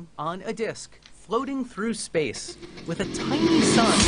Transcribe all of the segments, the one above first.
sitting on a disk, floating through space, with a tiny sun.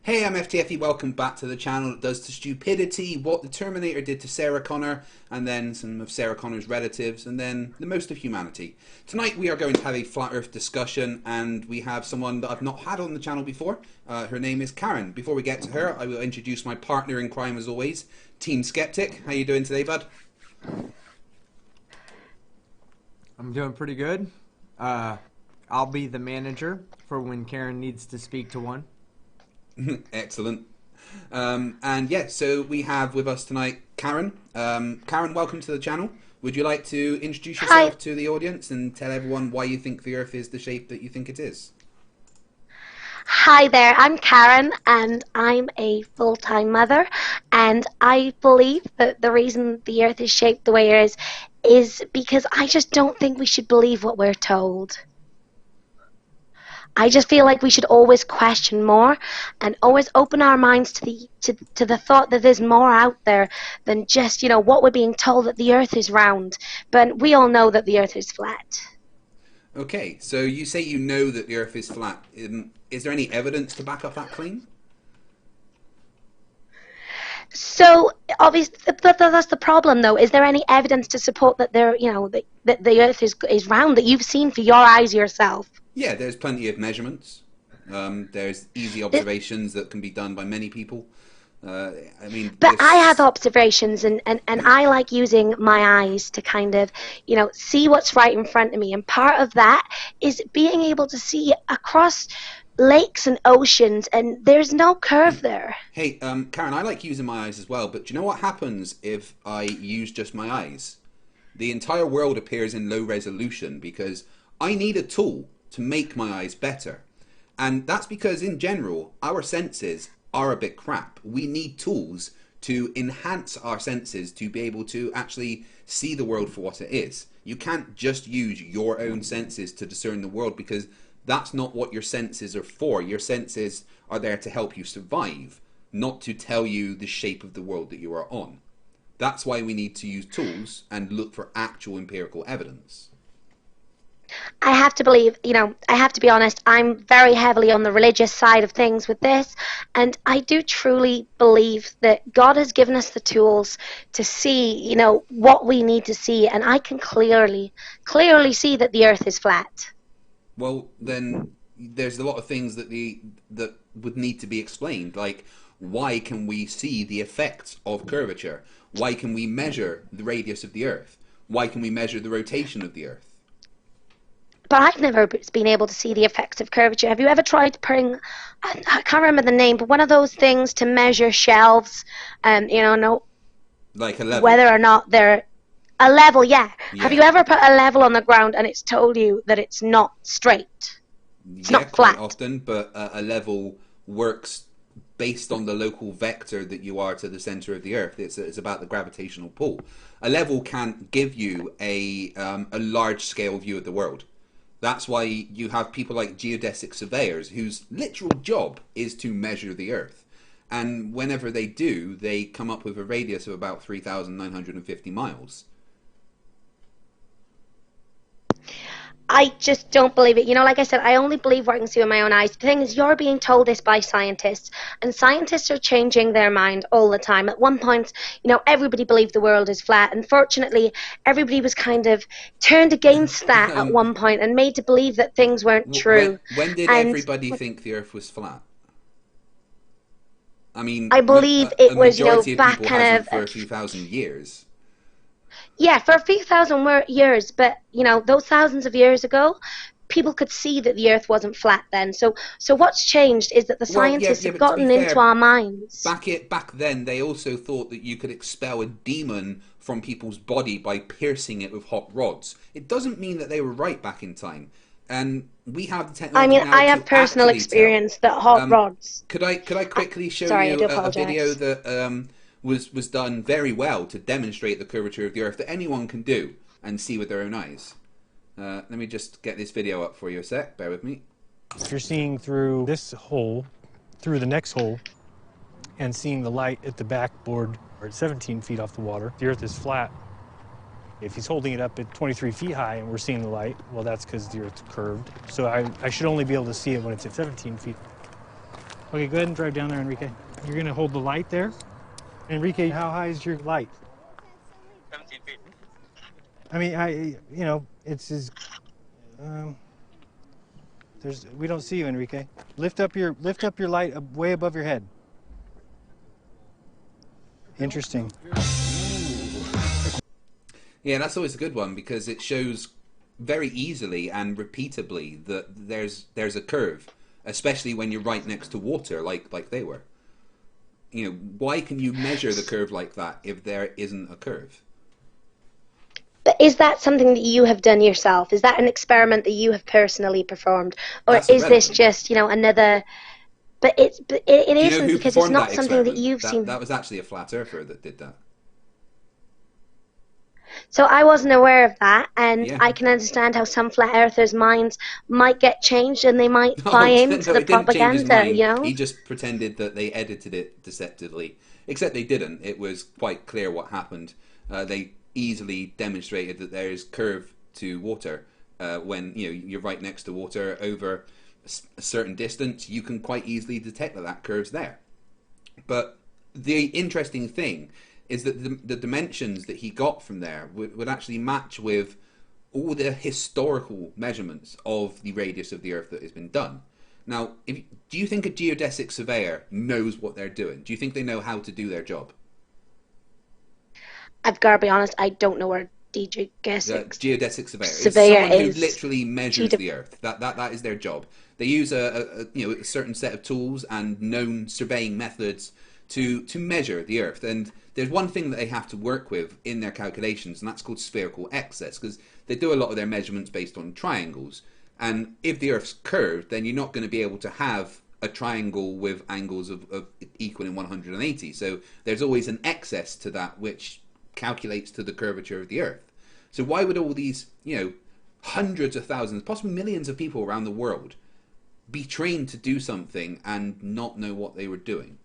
Hey, I'm FTFE, welcome back to the channel that does to stupidity what the Terminator did to Sarah Connor, and then some of Sarah Connor's relatives, and then the most of humanity. Tonight we are going to have a flat earth discussion, and we have someone that I've not had on the channel before. Her name is Karen. Before we get to her, I will introduce my partner in crime as always, Team Skeptic. How you doing today, bud? I'm doing pretty good. I'll be the manager for when Karen needs to speak to one. Excellent. And yeah, so we have with us tonight Karen. Karen, welcome to the channel. Would you like to introduce yourself to the audience and tell everyone why you think the Earth is the shape that you think it is? Hi there, I'm Karen and I'm a full-time mother, and I believe that the reason the Earth is shaped the way it is because I just don't think we should believe what we're told. I just feel like we should always question more and always open our minds to the thought that there's more out there than just, you know, what we're being told, that the Earth is round. But we all know that the Earth is flat. Okay, so you say you know that the Earth is flat. Is there any evidence to back up that claim? So obviously that's the problem, though. Is there any evidence to support that that the Earth is round that you've seen for your eyes yourself? Yeah, there's plenty of measurements. There's easy observations that can be done by many people. I mean, but I have observations, and I like using my eyes to kind of, you know, see what's right in front of me. And part of that is being able to see across lakes and oceans, and there's no curve there. Hey, Karen, I like using my eyes as well, but do you know what happens if I use just my eyes? The entire world appears in low resolution because I need a tool to make my eyes better. And that's because in general our senses are a bit crap. We need tools to enhance our senses to be able to actually see the world for what it is. You can't just use your own senses to discern the world, because that's not what your senses are for. Your senses are there to help you survive, not to tell you the shape of the world that you are on. That's why we need to use tools and look for actual empirical evidence. I have to believe, you know, I have to be honest, I'm very heavily on the religious side of things with this, and I do truly believe that God has given us the tools to see, you know, what we need to see, and I can clearly see that the Earth is flat. Well, then there's a lot of things that would need to be explained, like why can we see the effects of curvature? Why can we measure the radius of the Earth? Why can we measure the rotation of the Earth? But I've never been able to see the effects of curvature. Have you ever tried putting, I can't remember the name, but one of those things to measure shelves, you know, like a level, whether or not they're a level, yeah. Have you ever put a level on the ground and it's told you that it's not straight? It's not flat. Quite often, but a level works based on the local vector that you are to the center of the Earth. It's about the gravitational pull. A level can't give you a large scale view of the world. That's why you have people like geodesic surveyors whose literal job is to measure the Earth. And whenever they do, they come up with a radius of about 3,950 miles. I just don't believe it. You know, like I said, I only believe what I can see with my own eyes. The thing is, you're being told this by scientists, and scientists are changing their mind all the time. At one point, you know, everybody believed the world is flat. Unfortunately, everybody was kind of turned against that at one point and made to believe that things weren't true. When did everybody think the Earth was flat? I mean, I believe it was, you know, back kind of for a few thousand years. Yeah, for a few thousand years, but, you know, those thousands of years ago, people could see that the Earth wasn't flat then. So what's changed is that the scientists have gotten into our minds. Back then, they also thought that you could expel a demon from people's body by piercing it with hot rods. It doesn't mean that they were right back in time. And we have the technology. I mean, I have personal experience that hot rods. Could I quickly show you a video that was done very well to demonstrate the curvature of the Earth that anyone can do and see with their own eyes? Let me just get this video up for you a sec. Bear with me. If you're seeing through this hole, through the next hole, and seeing the light at the backboard, or at 17 feet off the water, the Earth is flat. If he's holding it up at 23 feet high and we're seeing the light, well, that's because the Earth's curved. So I should only be able to see it when it's at 17 feet. Okay, go ahead and drive down there, Enrique. You're going to hold the light there. Enrique, how high is your light? 17 feet. I mean, you know, it's as, we don't see you, Enrique. Lift up your light way above your head. Interesting. Yeah, that's always a good one because it shows very easily and repeatably that there's a curve, especially when you're right next to water, like they were. You know, why can you measure the curve like that if there isn't a curve? But is that something that you have done yourself? Is that an experiment that you have personally performed, or That's is this irrelevant. just, you know, another? But it Do you know isn't, who because it's performed not that something that experiment? you've seen. That was actually a flat earther that did that. So I wasn't aware of that, and Yeah. I can understand how some flat earthers' minds might get changed and they might buy into the he didn't change his propaganda, mind. you know? He just pretended that they edited it deceptively. Except they didn't. It was quite clear what happened. They easily demonstrated that there is curve to water. When you're right next to water over a certain distance, you can quite easily detect that curve's there. But the interesting thing is that the dimensions that he got from there would actually match with all the historical measurements of the radius of the Earth that has been done. Now, do you think a geodesic surveyor knows what they're doing? Do you think they know how to do their job? I've got to be honest, I don't know where DJ Gessick's Geodesic surveyor. It's surveyor someone who is. literally measures the Earth. That is their job. They use a certain set of tools and known surveying methods to measure the Earth. And there's one thing that they have to work with in their calculations, and that's called spherical excess, because they do a lot of their measurements based on triangles. And if the Earth's curved, then you're not going to be able to have a triangle with angles of equaling 180. So there's always an excess to that, which calculates to the curvature of the Earth. So why would all these, hundreds of thousands, possibly millions of people around the world be trained to do something and not know what they were doing?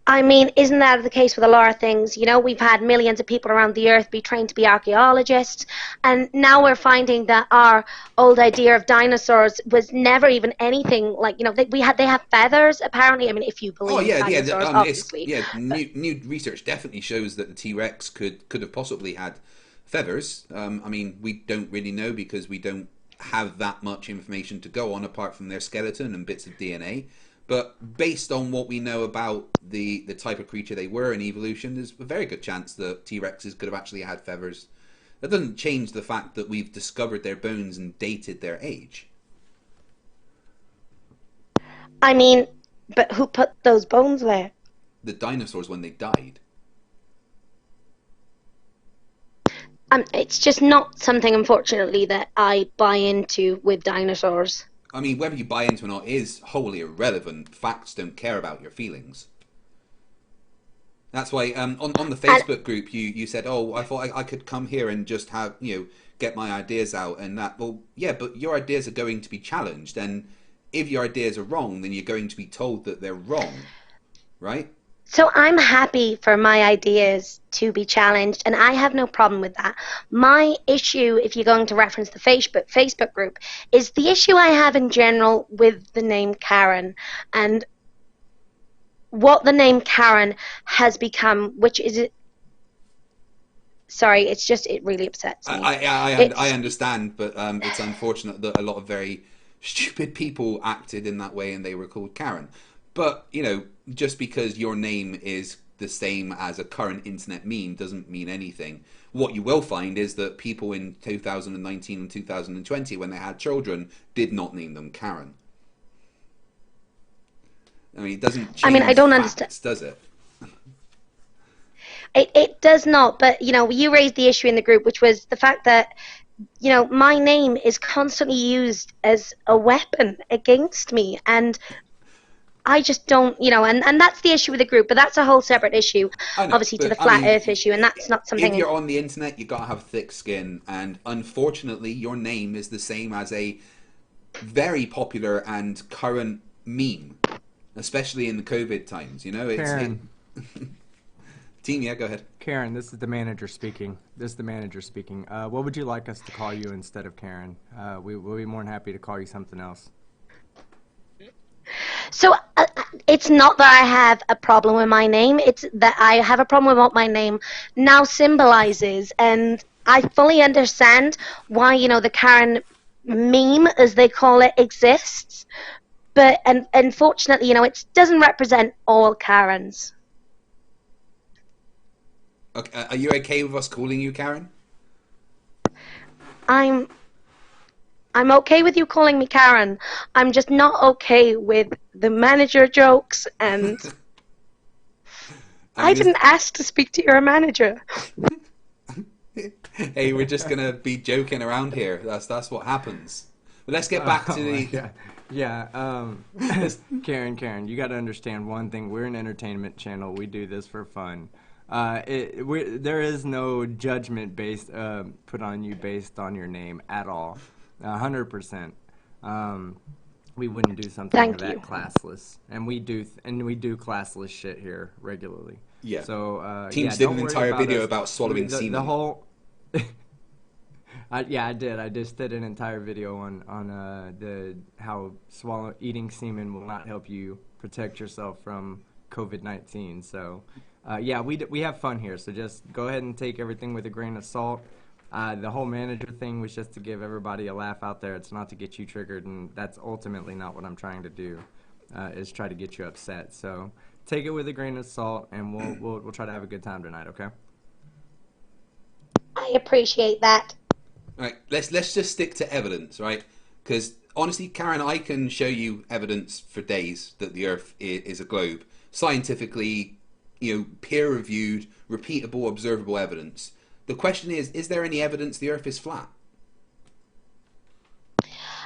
I mean, isn't that the case with a lot of things? You know, we've had millions of people around the earth be trained to be archaeologists, and now we're finding that our old idea of dinosaurs was never even anything like, they have feathers, apparently. I mean, if you believe dinosaurs, obviously. New research definitely shows that the T-Rex could have possibly had feathers. I mean, we don't really know because we don't have that much information to go on apart from their skeleton and bits of DNA. But based on what we know about the type of creature they were in evolution, there's a very good chance that T-Rexes could have actually had feathers. That doesn't change the fact that we've discovered their bones and dated their age. I mean, but who put those bones there? The dinosaurs when they died. It's just not something, unfortunately, that I buy into with dinosaurs. I mean, whether you buy into it or not is wholly irrelevant. Facts don't care about your feelings. That's why on the Facebook group you said, oh, I thought I could come here and just have, get my ideas out and that. Well, yeah, but your ideas are going to be challenged. And if your ideas are wrong, then you're going to be told that they're wrong, right? So I'm happy for my ideas to be challenged, and I have no problem with that. My issue, if you're going to reference the Facebook group, is the issue I have in general with the name Karen and what the name Karen has become, which is it. Sorry, it really upsets me. I understand, but it's unfortunate that a lot of very stupid people acted in that way and they were called Karen. But, just because your name is the same as a current internet meme doesn't mean anything. What you will find is that people in 2019 and 2020, when they had children, did not name them Karen. I mean, it doesn't change I don't facts, understand. does it? It does not, but, you raised the issue in the group, which was the fact that, my name is constantly used as a weapon against me, and I just don't, and that's the issue with the group, but that's a whole separate issue, I know, obviously, to the but I flat mean, Earth issue, and that's not if something. you're on the internet, you gotta have thick skin, and unfortunately, your name is the same as a very popular and current meme, especially in the COVID times. You know, Karen. Team, yeah, go ahead. Karen, this is the manager speaking. What would you like us to call you instead of Karen? We'll be more than happy to call you something else. So it's not that I have a problem with my name, it's that I have a problem with what my name now symbolizes, and I fully understand why, the Karen meme, as they call it, exists, but unfortunately, it doesn't represent all Karens. Okay, are you okay with us calling you Karen? I'm okay with you calling me Karen. I'm just not okay with the manager jokes, and I didn't ask to speak to your manager. Hey, we're just gonna be joking around here. That's what happens. But let's get back to the. Karen, you got to understand one thing. We're an entertainment channel. We do this for fun. There is no judgment put on you based on your name at all. 100%. We wouldn't do something that classless, and we do classless shit here regularly. Yeah. So Teams did an entire video about swallowing semen. The whole. I did. I just did an entire video on how eating semen will not help you protect yourself from COVID-19. So, we have fun here. So just go ahead and take everything with a grain of salt. The whole manager thing was just to give everybody a laugh out there. It's not to get you triggered, and that's ultimately not what I'm trying to do. Is try to get you upset. So take it with a grain of salt, and we'll try to have a good time tonight. Okay? I appreciate that. All right, let's just stick to evidence, right? Because honestly, Karen, I can show you evidence for days that the Earth is a globe, scientifically, peer-reviewed, repeatable, observable evidence. The question is there any evidence the Earth is flat?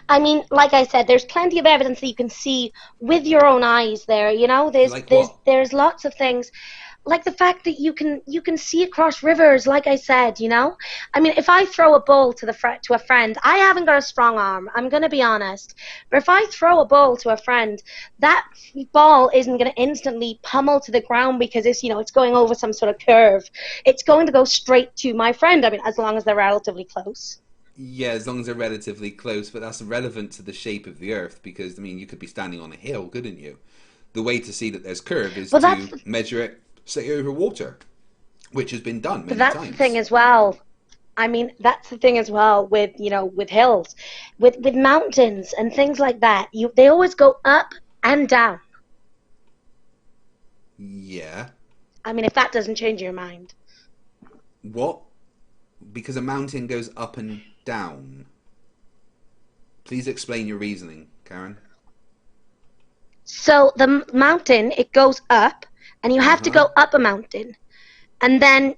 I mean, like I said, there's plenty of evidence that you can see with your own eyes there, there's lots of things, like the fact that you can see across rivers, like I said, I mean, if I throw a ball to a friend, I haven't got a strong arm, I'm going to be honest, but if I throw a ball to a friend, that ball isn't going to instantly pummel to the ground because it's going over some sort of curve. It's going to go straight to my friend, I mean, as long as they're relatively close. Yeah, as long as they're relatively close, but that's relevant to the shape of the Earth because, I mean, you could be standing on a hill, couldn't you? The way to see that there's curve is to measure it, say, over water, which has been done many times. But that's the thing as well. I mean, that's the thing as well with, with hills, with mountains and things like that. They always go up and down. Yeah. I mean, if that doesn't change your mind. What? Because a mountain goes up and down. Please explain your reasoning, Karen. So the mountain, it goes up, and you have to go up a mountain. And then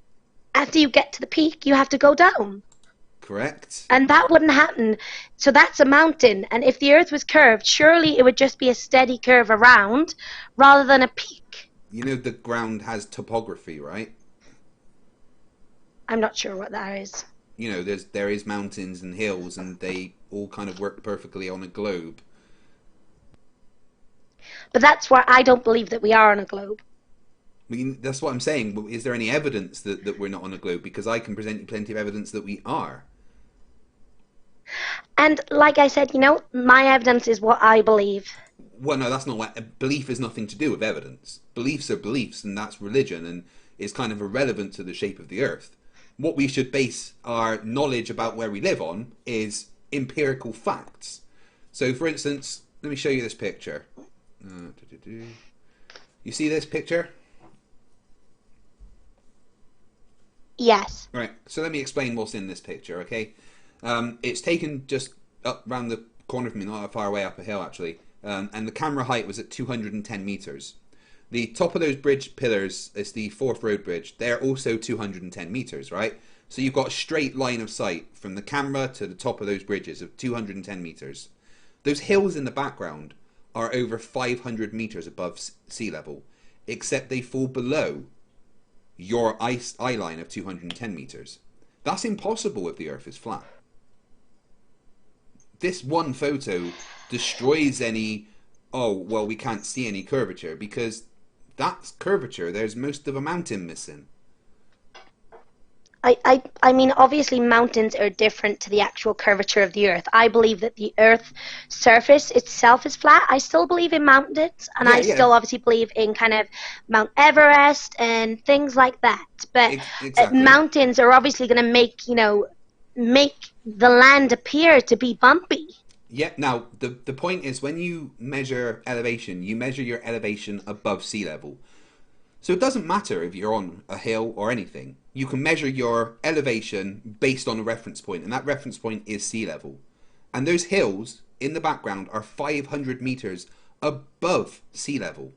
after you get to the peak, you have to go down. Correct. And that wouldn't happen. So that's a mountain. And if the Earth was curved, surely it would just be a steady curve around rather than a peak. The ground has topography, right? I'm not sure what that is. There is mountains and hills, and they all kind of work perfectly on a globe. But that's where I don't believe that we are on a globe. I mean, that's what I'm saying. Is there any evidence that we're not on a globe? Because I can present you plenty of evidence that we are. And like I said, my evidence is what I believe. Well, no, that's not what... Belief has nothing to do with evidence. Beliefs are beliefs, and that's religion, and is kind of irrelevant to the shape of the Earth. What we should base our knowledge about where we live on is empirical facts. So, for instance, let me show you this picture. You see this picture? Yes. Right, so let me explain what's in this picture, okay? It's taken just up round the corner from me, not that far away up a hill, actually. And the camera height was at 210 meters. The top of those bridge pillars is the Forth Road Bridge. They're also 210 meters, right? So you've got a straight line of sight from the camera to the top of those bridges of 210 meters. Those hills in the background are over 500 meters above sea level, except they fall below your eye line of 210 meters. That's impossible if the Earth is flat. This one photo destroys any, oh, well, we can't see any curvature, because that's curvature. There's most of a mountain missing. I mean, obviously mountains are different to the actual curvature of the Earth. I believe that the Earth's surface itself is flat. I still believe in mountains, and I still obviously believe in kind of Mount Everest and things like that. But Exactly. mountains are obviously going to make, make the land appear to be bumpy. Yeah, now, the point is, when you measure elevation, you measure your elevation above sea level. So it doesn't matter if you're on a hill or anything. You can measure your elevation based on a reference point, and that reference point is sea level. And those hills in the background are 500 meters above sea level.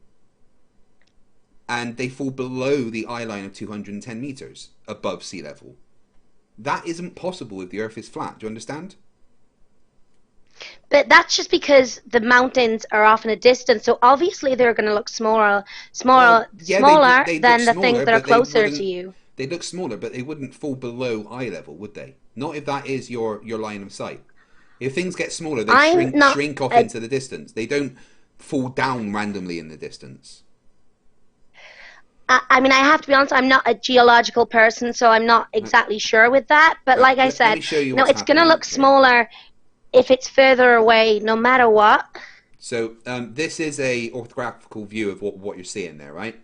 And they fall below the eye line of 210 meters above sea level. That isn't possible if the Earth is flat. Do you understand? But that's just because the mountains are off in a distance, so obviously they're going to look smaller Well, yeah, smaller they'd than look the things smaller, that are but they closer wouldn't. to you. They'd look smaller, but they wouldn't fall below eye level, would they? Not if that is your line of sight. If things get smaller, they I'm not shrink off a, into the distance. They don't fall down randomly in the distance. I mean, I have to be honest, I'm not a geological person, so I'm not exactly sure with that. But Right, like I let me said, show you what's it's going to happening look here. smaller if it's further away, no matter what. So this is a orthographical view of what you're seeing there, right?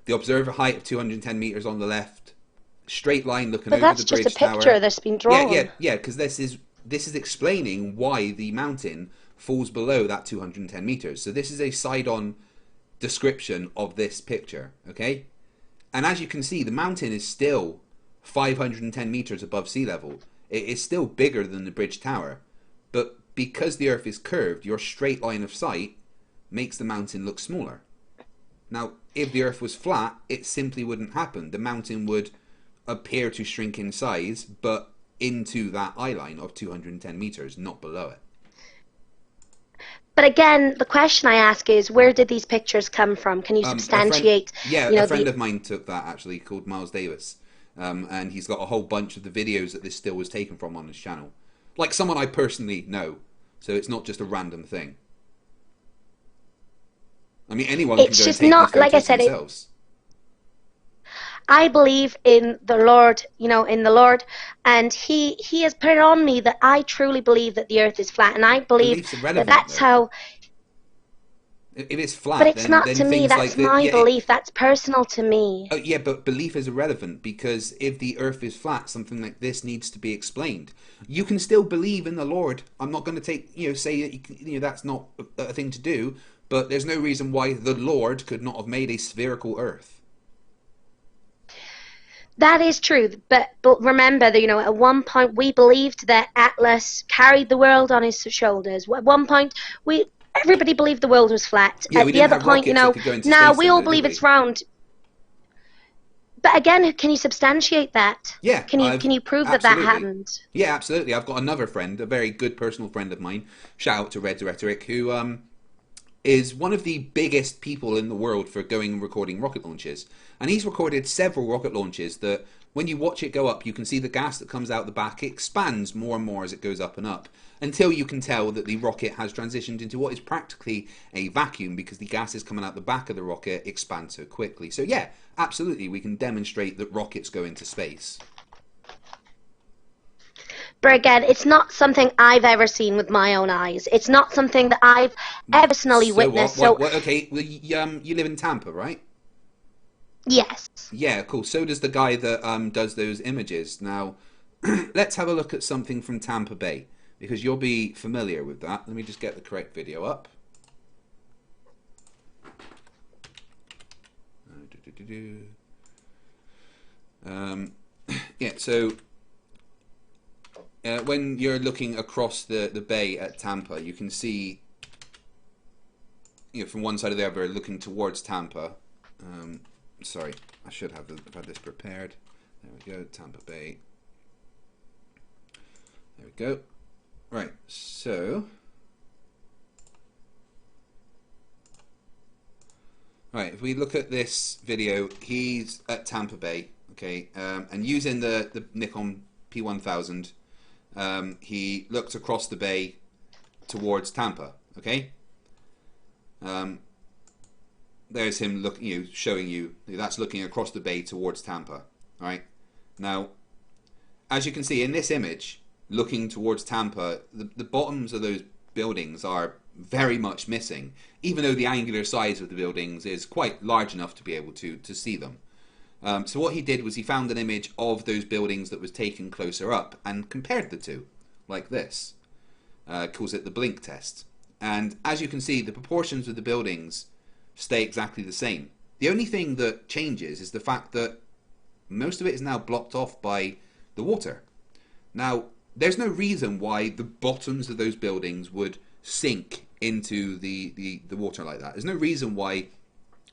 The observer height of 210 meters on the left, straight line looking But over that's the just a bridge picture tower. that's been drawn. Yeah, because this is explaining why the mountain falls below that 210 meters. So this is a side-on description of this picture, okay? And as you can see, the mountain is still 510 meters above sea level. It is still bigger than the bridge tower, but because the Earth is curved, your straight line of sight makes the mountain look smaller. Now, if the Earth was flat, it simply wouldn't happen. The mountain would appear to shrink in size, but into that eye line of 210 meters, not below it. But again, the question I ask is, where did these pictures come from? Can you substantiate, a friend of mine took that, actually, called Miles Davis. And he's got a whole bunch of the videos that this still was taken from on his channel. Like someone I personally know. So it's not just a random thing. I mean, anyone can go and take these photos themselves. I believe in the Lord, in the Lord, and He has put it on me that I truly believe that the Earth is flat, and I believe Belief's that irrelevant, that's though. how. If it's flat, But it's then not to me. things That's like my belief. That's personal to me. Oh, yeah, but belief is irrelevant, because if the Earth is flat, something like this needs to be explained. You can still believe in the Lord. I'm not going to say that that's not a thing to do, but there's no reason why the Lord could not have made a spherical Earth. That is true, but remember that at one point we believed that Atlas carried the world on his shoulders. At one point, everybody believed the world was flat. Yeah, At we the didn't other have point, rockets that could go into now space we then, all though, believe did it's we? round. But again, can you substantiate that? Yeah, Can you prove that absolutely. happened? Yeah, absolutely. I've got another friend, a very good personal friend of mine. Shout out to Red Rhetoric, who is one of the biggest people in the world for going and recording rocket launches. And he's recorded several rocket launches that, when you watch it go up, you can see the gas that comes out the back. It expands more and more as it goes up and up, until you can tell that the rocket has transitioned into what is practically a vacuum, because the gases coming out the back of the rocket expand so quickly. So yeah, absolutely, we can demonstrate that rockets go into space. But again, it's not something I've ever seen with my own eyes. It's not something that I've personally witnessed. What? Okay, well, you live in Tampa, right? Yes. Yeah, cool. So does the guy that does those images. Now, let's have a look at something from Tampa Bay, because you'll be familiar with that. Let me just get the correct video up. Yeah, so when you're looking across the bay at Tampa, you can see, from one side or the other, looking towards Tampa. Sorry, I should have had this prepared. There we go, Tampa Bay. There we go. Right, so Right, if we look at this video, he's at Tampa Bay, okay, and using the Nikon P1000, he looked across the bay towards Tampa, okay. There's him looking, showing you that's looking across the bay towards Tampa, right? Now, as you can see in this image, looking towards Tampa, the bottoms of those buildings are very much missing, even though the angular size of the buildings is quite large enough to be able to see them. So what he did was he found an image of those buildings that was taken closer up and compared the two, like this. Calls it the blink test. And as you can see, the proportions of the buildings stay exactly the same. The only thing that changes is the fact that most of it is now blocked off by the water. Now, there's no reason why the bottoms of those buildings would sink into the water like that. There's no reason why,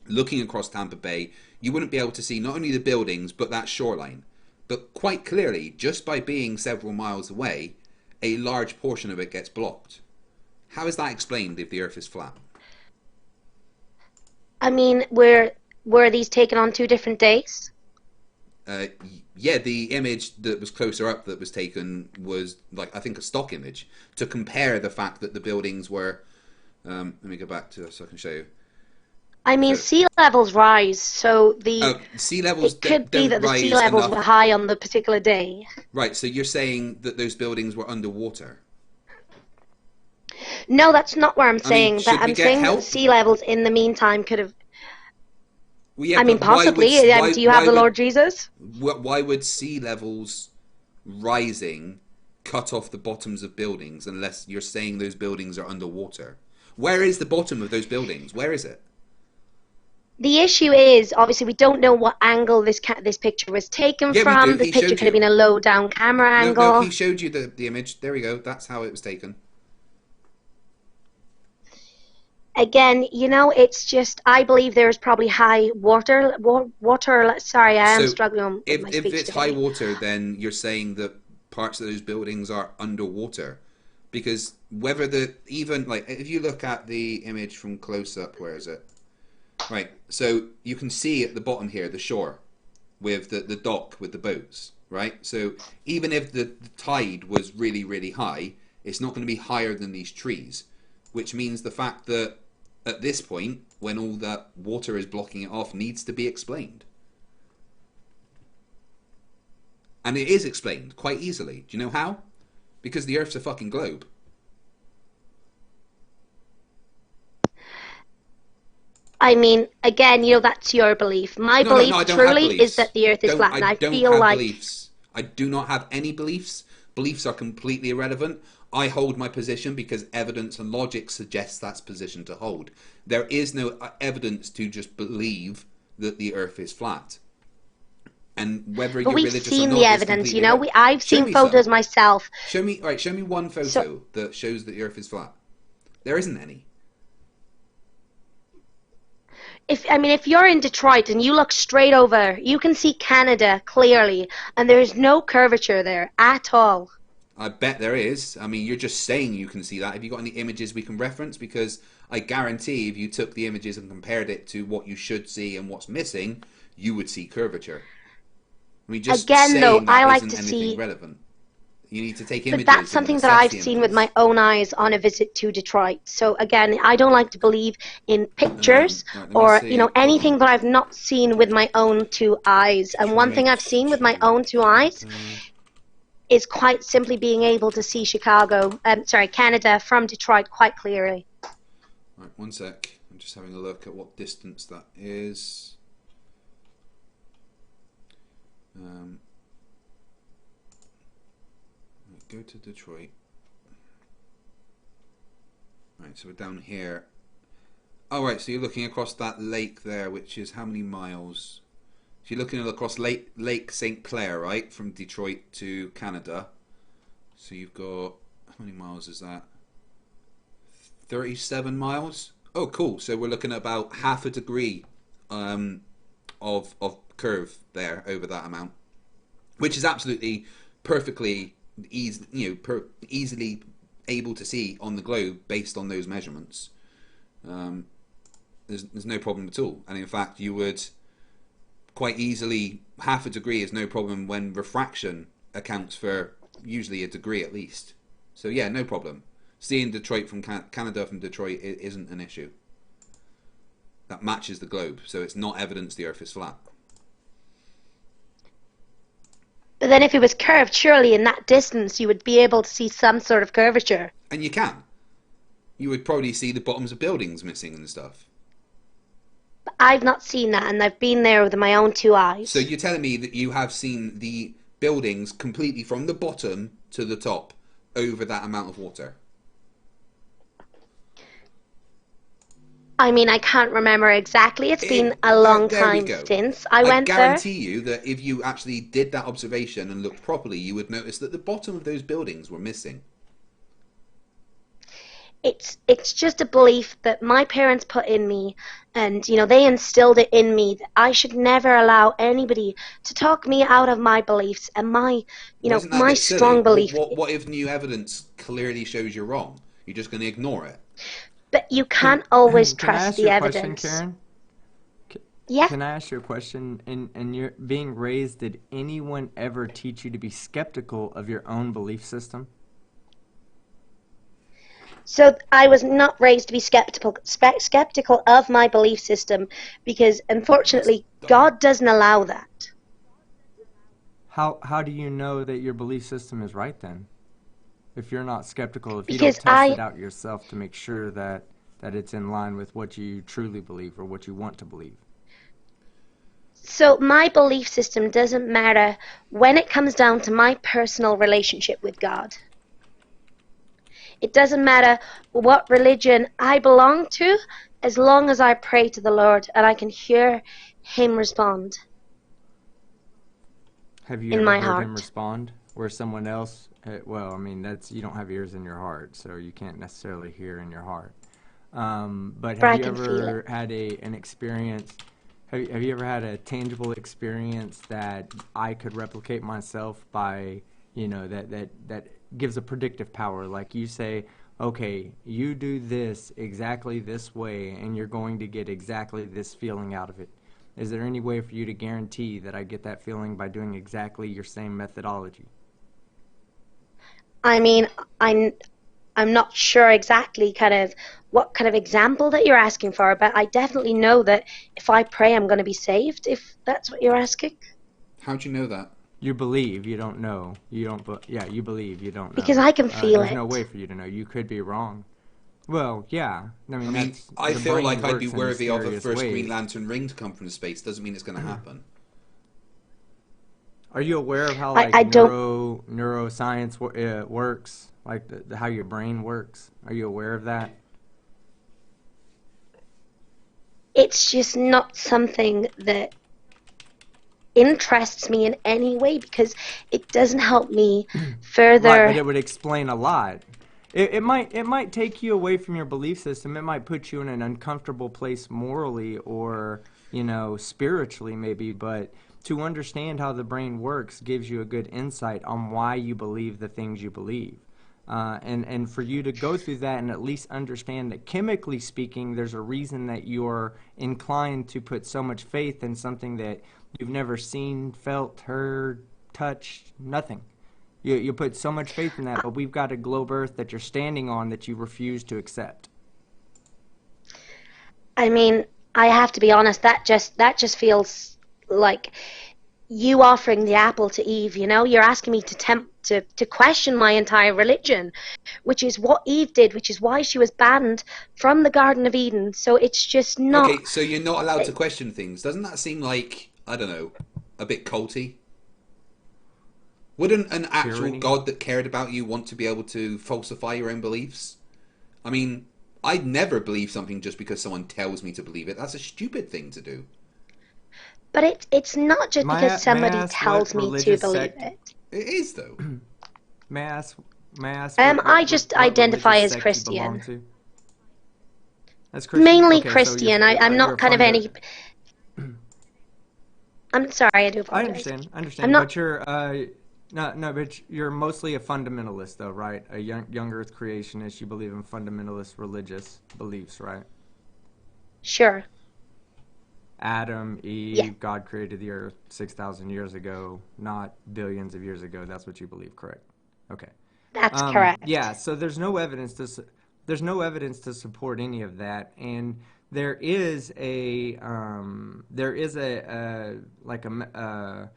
looking across Tampa Bay, you wouldn't be able to see not only the buildings, but that shoreline. But quite clearly, just by being several miles away, a large portion of it gets blocked. How is that explained if the Earth is flat? I mean, were these taken on 2 different days? Yeah, the image that was closer up that was taken was, like, I think a stock image to compare the fact that the buildings were... let me go back to so I can show you. I mean, sea levels rise, so sea levels it could be that the sea rise levels enough. were high on the particular day. Right, so you're saying that those buildings were underwater? No, that's not what I'm saying. should But we I'm get saying help? that sea levels in the meantime could have... Well, yeah, I mean, but why possibly. would- Do you have the would- Lord Jesus? Why would sea levels rising cut off the bottoms of buildings unless you're saying those buildings are underwater? Where is the bottom of those buildings? Where is it? The issue is, obviously, we don't know what angle this picture was taken Yeah, we from. do. This He picture showed could have you. been a low-down camera angle. No, he showed you the image. There we go. That's how it was taken. Again, it's just, I believe there is probably high water. Sorry, I am struggling with my If speech it's today. high water, then you're saying that parts of those buildings are underwater. Because whether if you look at the image from close up, where is it? Right, so you can see at the bottom here the shore with the dock with the boats, right? So even if the tide was really, really high, it's not going to be higher than these trees, which means the fact that at this point, when all that water is blocking it off, needs to be explained. And it is explained quite easily. Do you know how? Because the Earth's a fucking globe. I mean, again, that's your belief. My belief I don't have truly beliefs. is that the Earth is flat, and I feel like... beliefs. I do not have any beliefs. Beliefs are completely irrelevant. I hold my position because evidence and logic suggests that's position to hold. There is no evidence to just believe that the Earth is flat. And whether you're religious or not, we've seen the evidence, I've seen photos myself. Show me one photo that shows that the Earth is flat. There isn't any. If you're in Detroit and you look straight over, you can see Canada clearly, and there's no curvature there at all. I bet there is. I mean, you're just saying you can see that. Have you got any images we can reference? Because I guarantee if you took the images and compared it to what you should see and what's missing, you would see curvature. I mean, just saying that I like isn't to anything see... relevant. You need to take images. But that's something that I've seen with my own eyes on a visit to Detroit. So again, I don't like to believe in pictures or anything that I've not seen with my own 2 eyes. And one thing I've seen with my own 2 eyes is quite simply being able to see Canada from Detroit quite clearly. Right, one sec. I'm just having a look at what distance that is. Go to Detroit. Right, so we're down here. Oh, right, so you're looking across that lake there, which is how many miles? So you're looking across Lake St. Clair, right, from Detroit to Canada. So you've got, how many miles is that? 37 miles? Oh, cool. So we're looking at about half a degree of curve there over that amount, which is absolutely perfectly easily able to see on the globe based on those measurements. there's no problem at all. And in fact, you would quite easily, half a degree is no problem when refraction accounts for usually a degree at least. So yeah, no problem. Seeing Detroit from Canada from Detroit isn't an issue. That matches the globe, so it's not evidence the Earth is flat. But then if it was curved, surely in that distance you would be able to see some sort of curvature. And you can. You would probably see the bottoms of buildings missing and stuff. But I've not seen that, and I've been there with my own two eyes. So you're telling me that you have seen the buildings completely from the bottom to the top over that amount of water? I mean, I can't remember exactly. It's been a long time since I went there. I guarantee you that if you actually did that observation and looked properly, you would notice that the bottom of those buildings were missing. It's just a belief that my parents put in me, and they instilled it in me that I should never allow anybody to talk me out of my beliefs and my my strong belief. What if new evidence clearly shows you're wrong? You're just going to ignore it? But you can't always trust the Question, evidence. Karen? Yeah. Can I ask you a question? In your being raised, did anyone ever teach you to be skeptical of your own belief system? So I was not raised to be skeptical of my belief system because, unfortunately, God doesn't allow that. How do you know that your belief system is right then? If you're not skeptical, if you Because don't test it out yourself to make sure that it's in line with what you truly believe or what you want to believe. So my belief system doesn't matter when it comes down to my personal relationship with God. It doesn't matter what religion I belong to, as long as I pray to the Lord and I can hear Him respond. Have you ever heard Him respond where someone else? Well, I mean, you don't have ears in your heart, so you can't necessarily hear in your heart. But have you ever had an experience? Have you ever had a tangible experience that I could replicate myself by, that gives a predictive power? Like you say, okay, you do this exactly this way, and you're going to get exactly this feeling out of it. Is there any way for you to guarantee that I get that feeling by doing exactly your same methodology? I mean, I'm not sure exactly what kind of example that you're asking for, but I definitely know that if I pray, I'm going to be saved, if that's what you're asking. How do you know that? You believe, you don't know. You believe, you don't know. Because I can feel There's it. no way for you to know. You could be wrong. Well, yeah. I mean I feel like I'd be worthy of a first Green Lantern ring to come from space. Doesn't mean it's going to happen. Are you aware of how neuroscience works, like how your brain works? Are you aware of that? It's just not something that interests me in any way because it doesn't help me further. Right, but it would explain a lot. It might take you away from your belief system. It might put you in an uncomfortable place morally or spiritually maybe, but to understand how the brain works gives you a good insight on why you believe the things you believe. And for you to go through that and at least understand that chemically speaking, there's a reason that you're inclined to put so much faith in something that you've never seen, felt, heard, touched, nothing. You put so much faith in that, but we've got a globe Earth that you're standing on that you refuse to accept. I mean, I have to be honest, that just feels like you offering the apple to Eve, You're asking me to question my entire religion, which is what Eve did, which is why she was banned from the Garden of Eden. So it's just not... Okay, so you're not allowed to question things. Doesn't that seem like, I don't know, a bit culty? Wouldn't an actual God that cared about you want to be able to falsify your own beliefs? I mean, I'd never believe something just because someone tells me to believe it. That's a stupid thing to do. But it's not just because somebody tells me to believe it. It is, though. May I ask? I just identify as Christian. As Christian? Mainly okay, Christian. So I'm not kind of any... I'm sorry, I do apologize. I understand. But you're... but you're mostly a fundamentalist, though, right? A young Earth creationist. You believe in fundamentalist religious beliefs, right? Sure. Adam, Yeah, Eve, God created the earth 6,000 years ago, not billions of years ago. That's what you believe, correct? Okay. that's correct. Yeah, so there's no evidence to support any of that, and there is a like a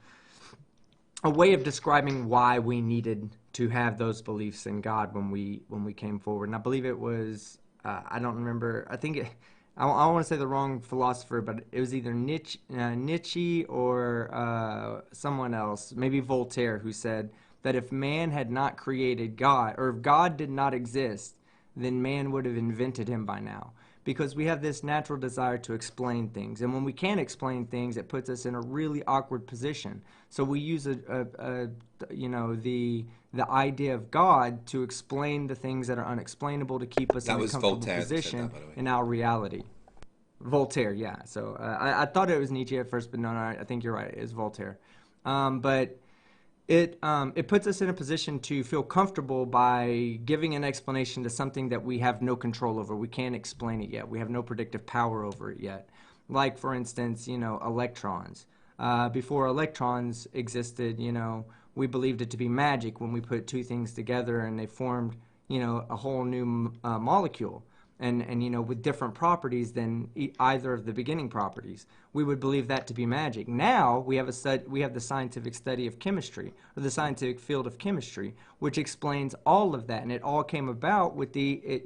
way of describing why we needed to have those beliefs in God when we came forward. And I believe it was I don't remember. I don't want to say the wrong philosopher, but it was either Nietzsche or someone else, maybe Voltaire, who said that if man had not created God, or if God did not exist, then man would have invented him by now. Because we have this natural desire to explain things. And when we can't explain things, it puts us in a really awkward position. So we use the idea of God to explain the things that are unexplainable, to keep us That in a was comfortable Voltaire that said position that, by the way. in our reality. Voltaire, yeah. So I thought it was Nietzsche at first, but no, I think you're right. It's Voltaire. But it puts us in a position to feel comfortable by giving an explanation to something that we have no control over. We can't explain it yet. We have no predictive power over it yet. Like, for instance, electrons. Before electrons existed, we believed it to be magic when we put two things together and they formed, a whole new molecule. And with different properties than either of the beginning properties, we would believe that to be magic. Now we have the scientific study of chemistry, or the scientific field of chemistry, which explains all of that, and it all came about with the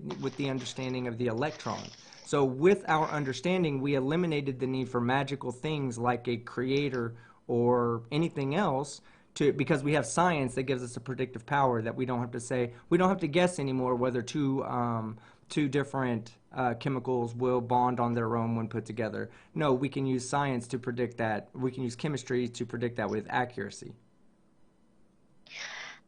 understanding of the electron. So with our understanding, we eliminated the need for magical things like a creator or anything else, because we have science that gives us a predictive power that we don't have to guess anymore whether two different chemicals will bond on their own when put together. No, we can use science to predict that. We can use chemistry to predict that with accuracy.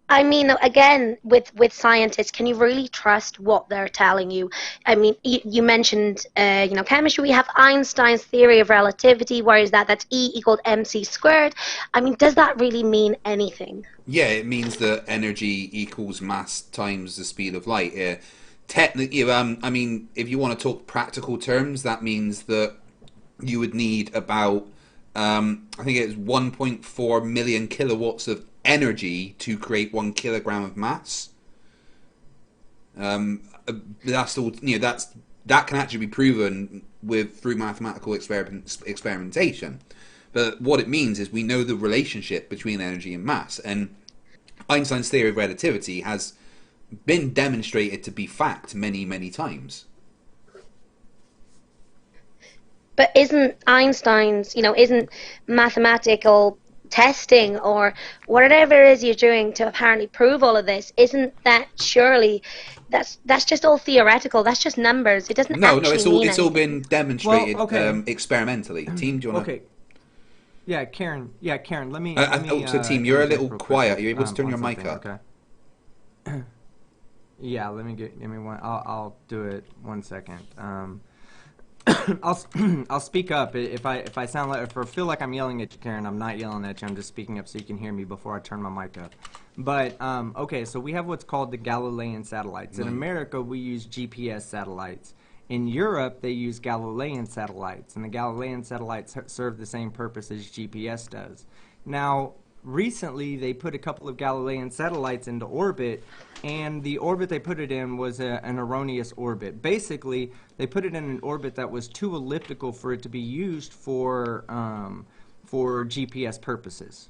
I mean, again, with scientists, can you really trust what they're telling you? I mean, you mentioned, chemistry. We have Einstein's theory of relativity. Where is that? That's E equaled mc squared. I mean, does that really mean anything? Yeah, it means that energy equals mass times the speed of light. Technically, I mean, if you want to talk practical terms, that means that you would need about, I think it's 1.4 million kilowatts of energy to create 1 kilogram of mass. That's all. That can actually be proven through mathematical experimentation. But what it means is we know the relationship between energy and mass, and Einstein's theory of relativity has been demonstrated to be fact many, many times. But isn't mathematical testing or whatever it is you're doing to apparently prove all of this, isn't that surely that's just all theoretical? That's just numbers. It doesn't No, no, actually mean it's all anything. been Well, demonstrated okay. experimentally. Team, do you want to? Okay. Yeah, Karen. Yeah, Karen. Let me. Also, Team, you're a little interject real quiet. quick, Are you able to turn on your mic something, up? Okay. Yeah. Give me one. I'll do it. 1 second. I'll speak up if I sound like, if I feel like I'm yelling at you, Karen. I'm not yelling at you. I'm just speaking up so you can hear me before I turn my mic up. But okay, so we have what's called the Galilean satellites. In America, we use GPS satellites. In Europe, they use Galilean satellites, and the Galilean satellites serve the same purpose as GPS does. Now, recently, they put a couple of Galilean satellites into orbit, and the orbit they put it in was an erroneous orbit. Basically, they put it in an orbit that was too elliptical for it to be used for GPS purposes,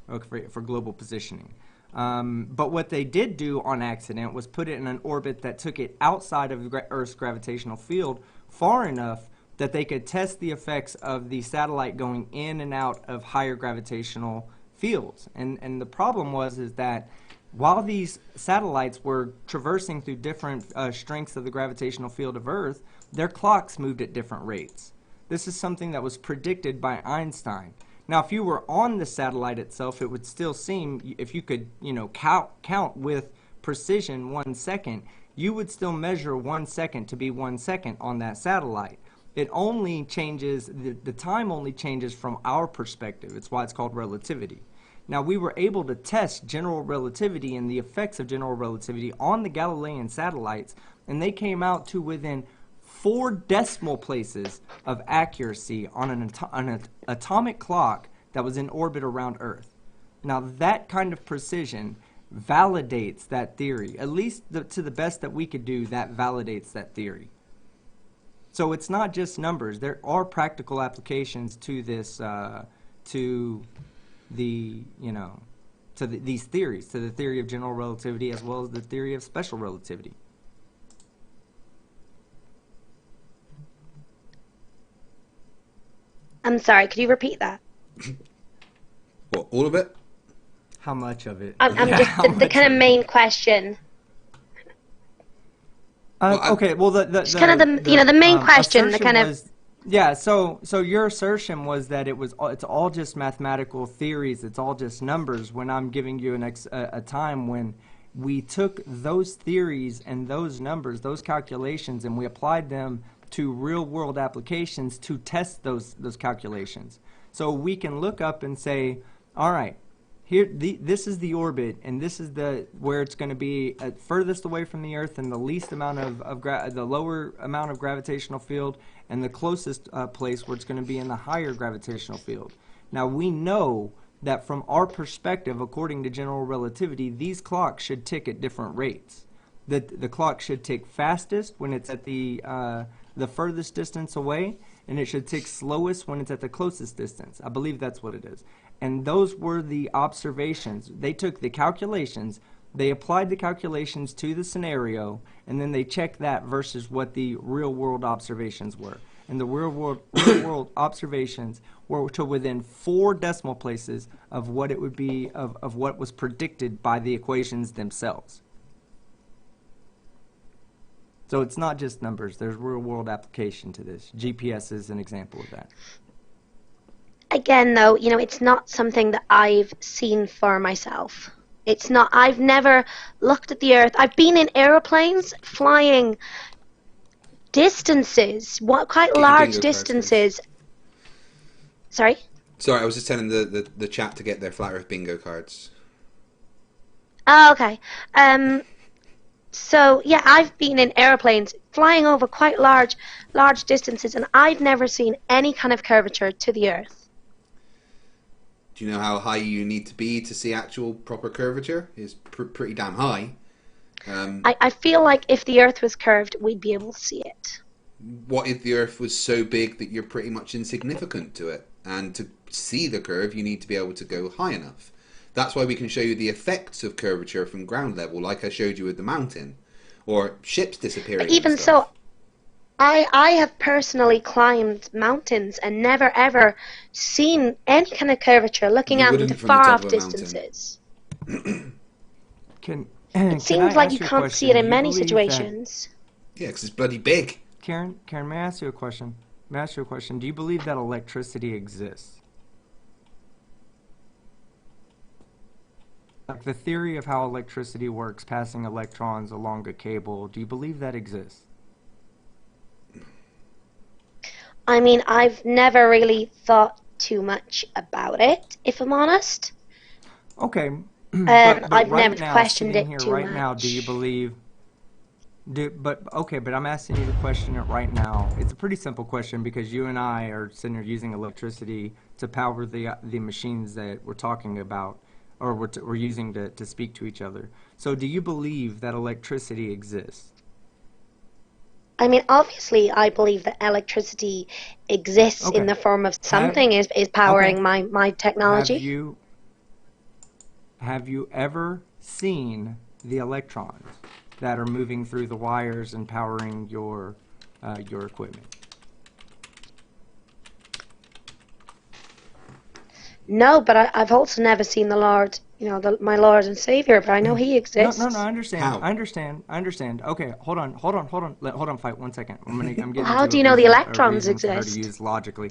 for global positioning. But what they did do on accident was put it in an orbit that took it outside of Earth's gravitational field far enough that they could test the effects of the satellite going in and out of higher gravitational fields. And the problem is that while these satellites were traversing through different strengths of the gravitational field of Earth, their clocks moved at different rates. This is something that was predicted by Einstein. Now, if you were on the satellite itself, it would still seem, if you could, count with precision 1 second, you would still measure 1 second to be 1 second on that satellite. It only changes, the time only changes from our perspective. It's why it's called relativity. Now, we were able to test general relativity and the effects of general relativity on the Galilean satellites, and they came out to within 4 decimal places of accuracy on an atomic clock that was in orbit around Earth. Now, that kind of precision validates that theory. At least to the best that we could do, that validates that theory. So it's not just numbers. There are practical applications to this, to these theories, to the theory of general relativity as well as the theory of special relativity. I'm sorry, could you repeat that? What, all of it? How much of it? I'm just the kind of main question. Okay, well, Just kind of the main question, the kind of. Yeah, so your assertion was that it's all just mathematical theories, it's all just numbers, when I'm giving you a time when we took those theories and those numbers, those calculations, and we applied them to real-world applications to test those calculations. So we can look up and say, all right, this is the orbit, and this is where it's going to be at furthest away from the Earth, and the least amount the lower amount of gravitational field, and the closest place where it's going to be in the higher gravitational field. Now we know that from our perspective, according to general relativity, these clocks should tick at different rates. The clock should tick fastest when it's at the furthest distance away, and it should tick slowest when it's at the closest distance. I believe that's what it is. And those were the observations. They took the calculations, they applied the calculations to the scenario, and then they checked that versus what the real-world observations were. And the real-world observations were to within 4 decimal places of what it would be, of what was predicted by the equations themselves. So it's not just numbers. There's real-world application to this. GPS is an example of that. Again, though, it's not something that I've seen for myself. It's not. I've never looked at the Earth. I've been in aeroplanes flying distances, quite large distances. Sorry? Sorry, I was just telling the chat to get their Flat Earth bingo cards. Oh, okay. So, yeah, I've been in airplanes flying over quite large distances, and I've never seen any kind of curvature to the Earth. Do you know how high you need to be to see actual proper curvature? It's pretty damn high. I feel like if the Earth was curved, we'd be able to see it. What if the Earth was so big that you're pretty much insignificant to it? And to see the curve, you need to be able to go high enough. That's why we can show you the effects of curvature from ground level, like I showed you with the mountain, or ships disappearing. Even so, I have personally climbed mountains and never ever seen any kind of curvature looking out into far off distances. It seems like you can't see it in many situations. Yeah, because it's bloody big. Karen, may I ask you a question? Do you believe that electricity exists? Like the theory of how electricity works, passing electrons along a cable, do you believe that exists? I mean, I've never really thought too much about it, if I'm honest. Okay. I've right never now, questioned it here too right much. now, do you believe... but I'm asking you to question it right now. It's a pretty simple question because you and I are sitting here using electricity to power the machines that we're talking about, or we're using to speak to each other. So do you believe that electricity exists? I mean, obviously, I believe that electricity exists in the form of something is powering my technology. Have you ever seen the electrons that are moving through the wires and powering your equipment? No, but I've also never seen the Lord, my Lord and Savior, but I know He exists. No, I understand. How? I understand. Okay, hold on, fight 1 second. I'm getting how do you know the electrons exist? To use logically.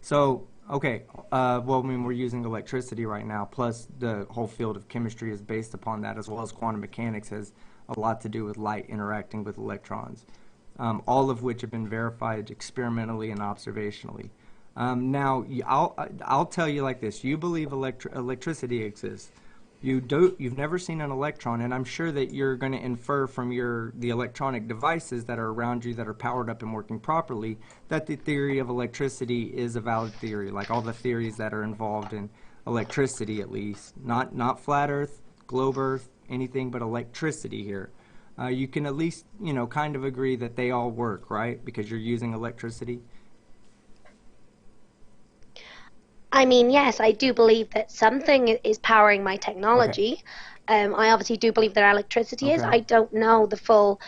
So, okay, well, I mean, we're using electricity right now, plus the whole field of chemistry is based upon that, as well as quantum mechanics has a lot to do with light interacting with electrons, all of which have been verified experimentally and observationally. Now, I'll tell you like this. You believe electricity exists. You've never seen an electron, and I'm sure that you're going to infer from the electronic devices that are around you that are powered up and working properly that the theory of electricity is a valid theory, like all the theories that are involved in electricity, at least. Not flat Earth, globe Earth, anything but electricity here. You can at least, kind of agree that they all work, right? Because you're using electricity. I mean, yes, I do believe that something is powering my Okay. technology. I obviously do believe that electricity is. Okay. I don't know the full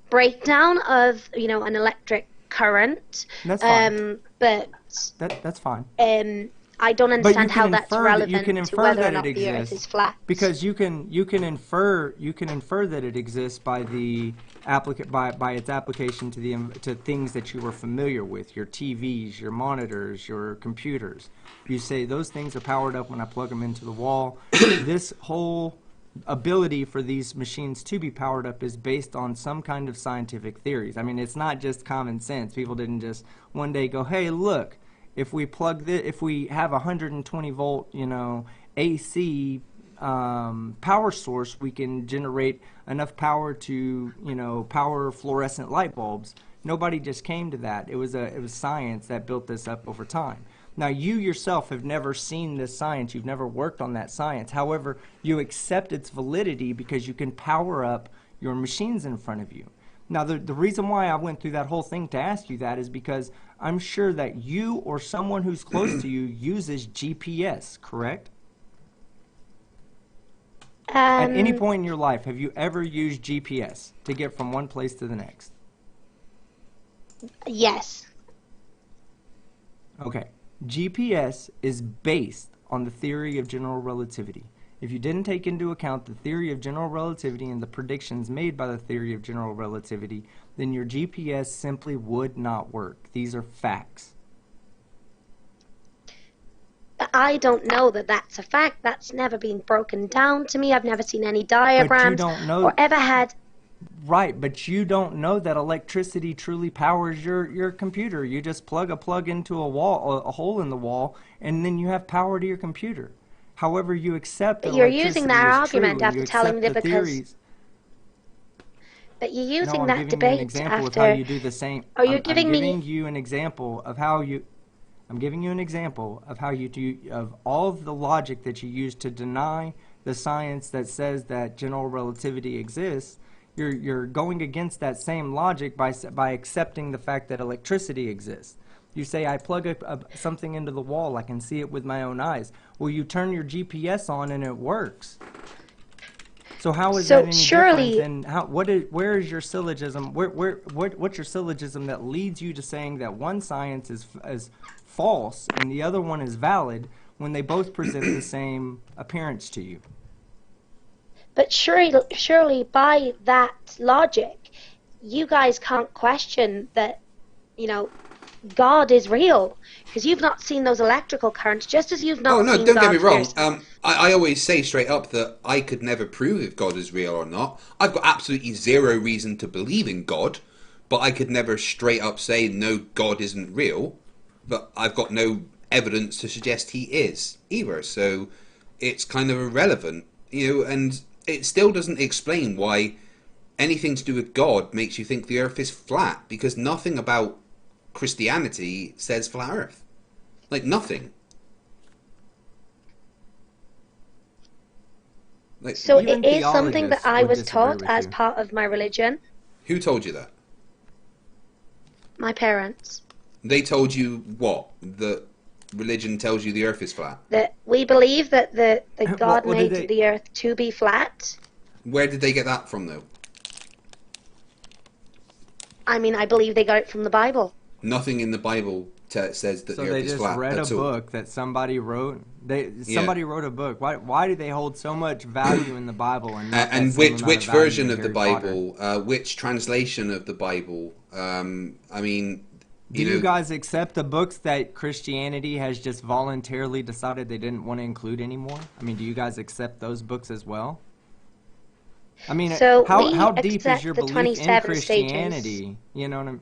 breakdown of, an electric current, That's fine. but That's fine. I don't But you understand how can that's infer that you can relevant to infer whether or that it not the Earth is exists flat. because you can infer that it exists by the by its application to things that you were familiar with, your TVs, your monitors, your computers. You say those things are powered up when I plug them into the wall. This whole ability for these machines to be powered up is based on some kind of scientific theories. I mean, it's not just common sense. People didn't just one day go, "Hey, look, if we have a 120 volt, AC power source, we can generate enough power to, power fluorescent light bulbs." Nobody just came to that. It was science that built this up over time. Now, you yourself have never seen this science. You've never worked on that science. However, you accept its validity because you can power up your machines in front of you. Now, the reason why I went through that whole thing to ask you that is because I'm sure that you or someone who's close to you uses GPS, correct? At any point in your life, have you ever used GPS to get from one place to the next? Yes. Okay. GPS is based on the theory of general relativity. If you didn't take into account the theory of general relativity and the predictions made by the theory of general relativity, then your GPS simply would not work. These are facts. But I don't know that that's a fact. That's never been broken down to me. I've never seen any But you diagrams don't know, or ever had. right, but you don't know that electricity truly powers your computer. You just plug a plug into a wall, a hole in the wall, and then you have power to your computer. However, you accept that But you're electricity using that is argument true, and you after telling accept me the that because. theories. But you're No, using I'm that giving you an debate example of how after. you do the same. Or you're I'm giving giving me. you an example of how you. I'm giving you an example of how you do of all of the logic that you use to deny the science that says that general relativity exists. You're going against that same logic by accepting the fact that electricity exists. You say, I plug something into the wall, I can see it with my own eyes. Well, you turn your GPS on and it works. So how is that So any surely. different than where is your syllogism? What's your syllogism that leads you to saying that one science is false and the other one is valid when they both present the same appearance to you? But surely by that logic, you guys can't question that, God is real. Because you've not seen those electrical currents, just as you've Oh not no, seen don't get me God wrong. yourself. I always say straight up that I could never prove if God is real or not. I've got absolutely zero reason to believe in God, but I could never straight up say no, God isn't real. But I've got no evidence to suggest he is either. So it's kind of irrelevant, and it still doesn't explain why anything to do with God makes you think the Earth is flat, because nothing about Christianity says flat Earth. Like nothing. Like, So Even it is something that theologists I would was disagree taught with as you. part of my religion, who told you that? my parents, They told you what? That religion tells you the Earth is flat. that we believe that that God What did made the Earth to be flat. Where did they get that from, though? I mean, I believe they got it from the Bible. Nothing in the Bible says that So the they Earth is just flat read a at all. book that somebody wrote. Somebody wrote a book. Why do they hold so much value in the Bible and not that And same amount which of value version in of the Harry Potter? Bible? Which translation of the Bible? I mean, Do you guys accept the books that Christianity has just voluntarily decided they didn't want to include anymore? I mean, do you guys accept those books as well? I mean, So how we deep is accept your the belief in 27 Christianity? stages. You know what I'm...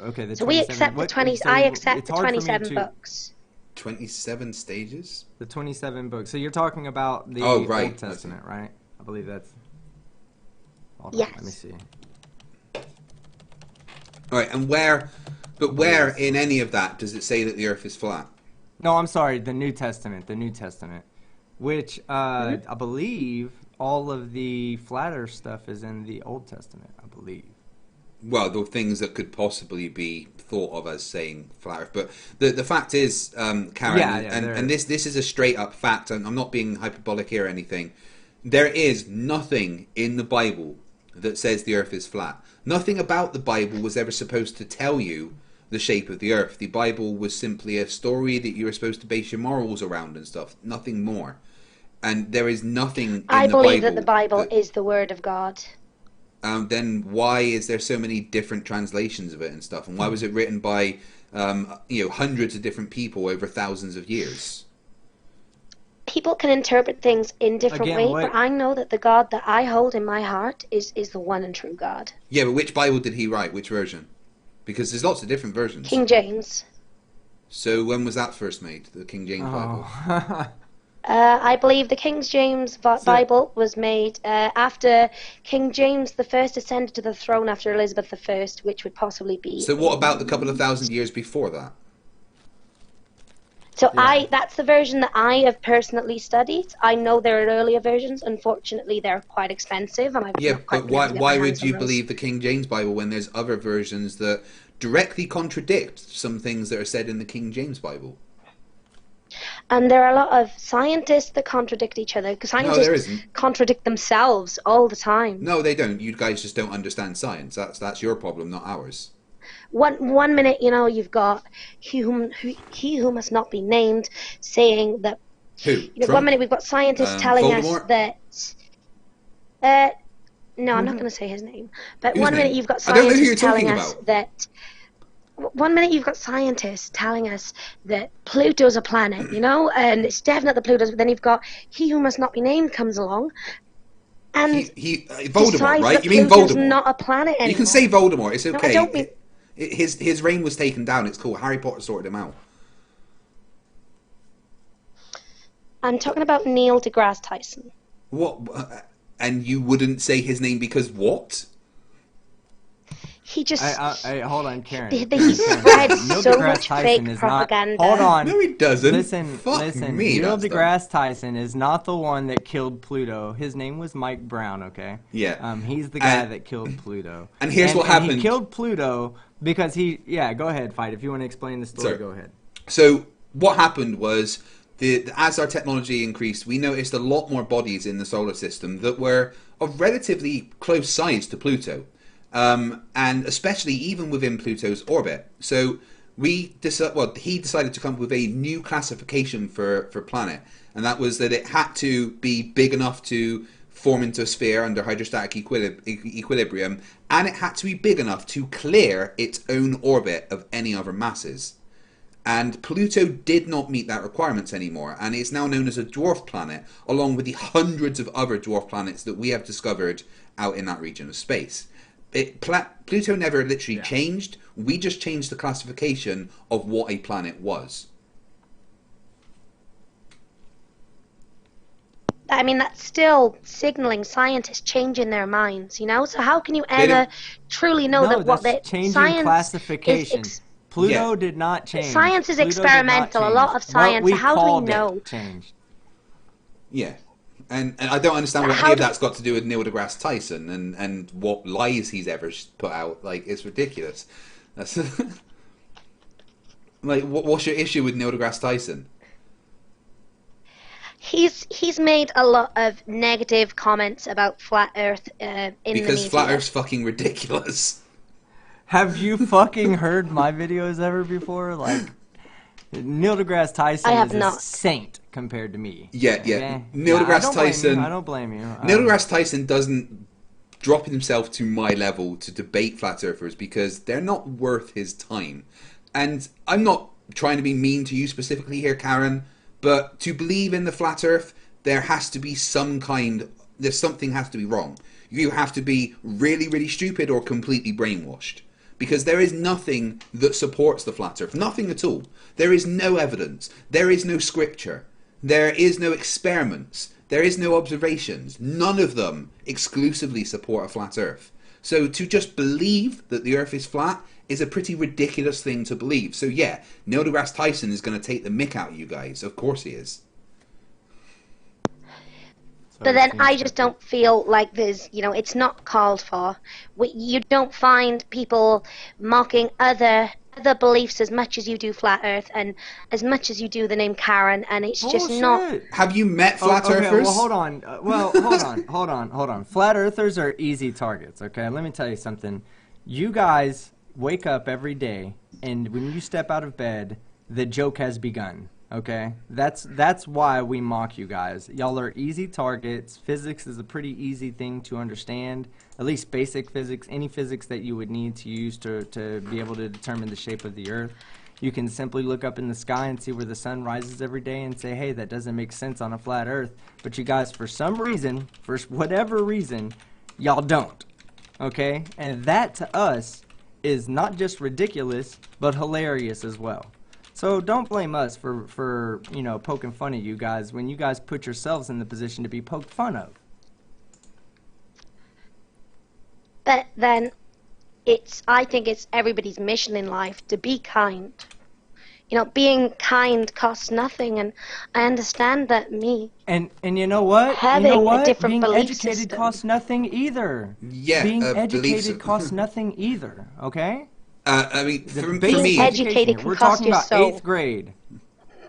Okay, the So we 27... accept the What, 20. so I accept it's the hard for me 27 to... books. 27 stages? The 27 books. So you're talking about the Oh, right. Old Testament, right? I believe that's... Hold on, Yes. let me see. All right, and where in any of that does it say that the Earth is flat? No, I'm sorry, the New Testament. The New Testament. Which, I believe all of the flat Earth stuff is in the Old Testament, I believe. Well, the things that could possibly be thought of as saying flat Earth. But the fact is, Karen, and this is a straight up fact, and I'm not being hyperbolic here or anything. There is nothing in the Bible that says the Earth is flat. Nothing about the Bible was ever supposed to tell you the shape of the Earth. The Bible was simply a story that you were supposed to base your morals around and stuff. Nothing more. And there is nothing in the Bible. I believe that the Bible is the Word of God. Then why is there so many different translations of it and stuff? And why was it written by hundreds of different people over thousands of years? People can interpret things in different ways, but I know that the God that I hold in my heart is the one and true God. Yeah, but which Bible did he write? Which version? Because there's lots of different versions. King James. So when was that first made, the King James Bible? I believe the King James Bible was made after King James the First ascended to the throne after Elizabeth I, which would possibly be... So what about the couple of thousand years before that? So that's the version that I have personally studied. I know there are earlier versions. Unfortunately, they're quite expensive. And but why would you believe the King James Bible when there's other versions that directly contradict some things that are said in the King James Bible? And there are a lot of scientists that contradict each other, because scientists contradict themselves all the time. No, they don't. You guys just don't understand science. That's your problem, not ours. One minute, you've got he who must not be named saying that. Who? One minute we've got scientists telling Voldemort? us that. No, I'm not going to say his name. But Whose one name? minute you've got I don't know who you're scientists telling talking us about. that. One minute you've got scientists telling us that Pluto's a planet, and it's definitely Pluto's. But then you've got he who must not be named comes along, and Voldemort, right? that You mean Pluto's Voldemort? not a planet anymore. You can say Voldemort. It's okay. No, I don't mean... His reign was taken down. It's cool. Harry Potter sorted him out. I'm talking about Neil deGrasse Tyson. What? And you wouldn't say his name because what? He just... hold on, Karen. He spread so much fake propaganda. Hold on. No, he doesn't. Listen. Me, Neil deGrasse Tyson is not the one that killed Pluto. His name was Mike Brown, okay? Yeah. He's the guy that killed Pluto. And here's what happened. He killed Pluto because he... Yeah, go ahead, Fight. If you want to explain the story, go ahead. So, what happened was... as our technology increased, we noticed a lot more bodies in the solar system that were of relatively close size to Pluto. And especially even within Pluto's orbit. So he decided to come up with a new classification for planet, and that was that it had to be big enough to form into a sphere under hydrostatic equilibrium, and it had to be big enough to clear its own orbit of any other masses. And Pluto did not meet that requirements anymore, and it's now known as a dwarf planet, along with the hundreds of other dwarf planets that we have discovered out in that region of space. Pluto never literally changed. We just changed the classification of what a planet was. I mean, that's still signaling scientists changing their minds, So how can you ever truly know that what the changing science classification. Pluto did not change. Science is experimental. A lot of science. How do we know? Changed. Yeah. And I don't understand what any of that's got to do with Neil deGrasse Tyson and what lies he's ever put out. Like, it's ridiculous. That's like, what's your issue with Neil deGrasse Tyson? He's made a lot of negative comments about flat Earth in the media. Because flat Earth's fucking ridiculous. Have you fucking heard my videos ever before? Like, Neil deGrasse Tyson is a saint compared to me. Yeah. Okay? Neil deGrasse Tyson. I don't blame you. Neil deGrasse Tyson doesn't drop himself to my level to debate flat earthers because they're not worth his time. And I'm not trying to be mean to you specifically here, Karen, but to believe in the flat earth, there has to be something has to be wrong. You have to be really, really stupid or completely brainwashed. because there is nothing that supports the flat earth. Nothing at all. There is no evidence. There is no scripture. There is no experiments. There is no observations. None of them exclusively support a flat earth. So to just believe that the earth is flat is a pretty ridiculous thing to believe. So yeah, Neil deGrasse Tyson is going to take the mick out of you guys. Of course he is. But then I just don't feel like there's, you know, it's not called for. You don't find people mocking other beliefs as much as you do flat earth and as much as you do the name Karen, and it's just not. Have you met flat earthers? Well, hold on. Hold on. Flat earthers are easy targets, okay? Let me tell you something. You guys wake up every day, and when you step out of bed, the joke has begun. Okay, that's why we mock you guys. Y'all are easy targets. Physics is a pretty easy thing to understand, at least basic physics, any physics that you would need to use to be able to determine the shape of the earth. You can simply look up in the sky and see where the sun rises every day and say, hey, that doesn't make sense on a flat earth. But you guys, for some reason, for whatever reason, y'all don't. Okay, and that to us is not just ridiculous, but hilarious as well. So don't blame us for you know, poking fun at you guys when you guys put yourselves in the position to be poked fun of. But then I think it's everybody's mission in life to be kind. You know, being kind costs nothing, and I understand that And you know what? having a different Being belief educated system. costs nothing either. Yeah, Being beliefs- educated costs nothing either, okay? I mean, for Basic me, educated can we're cost talking your about soul. 8th grade.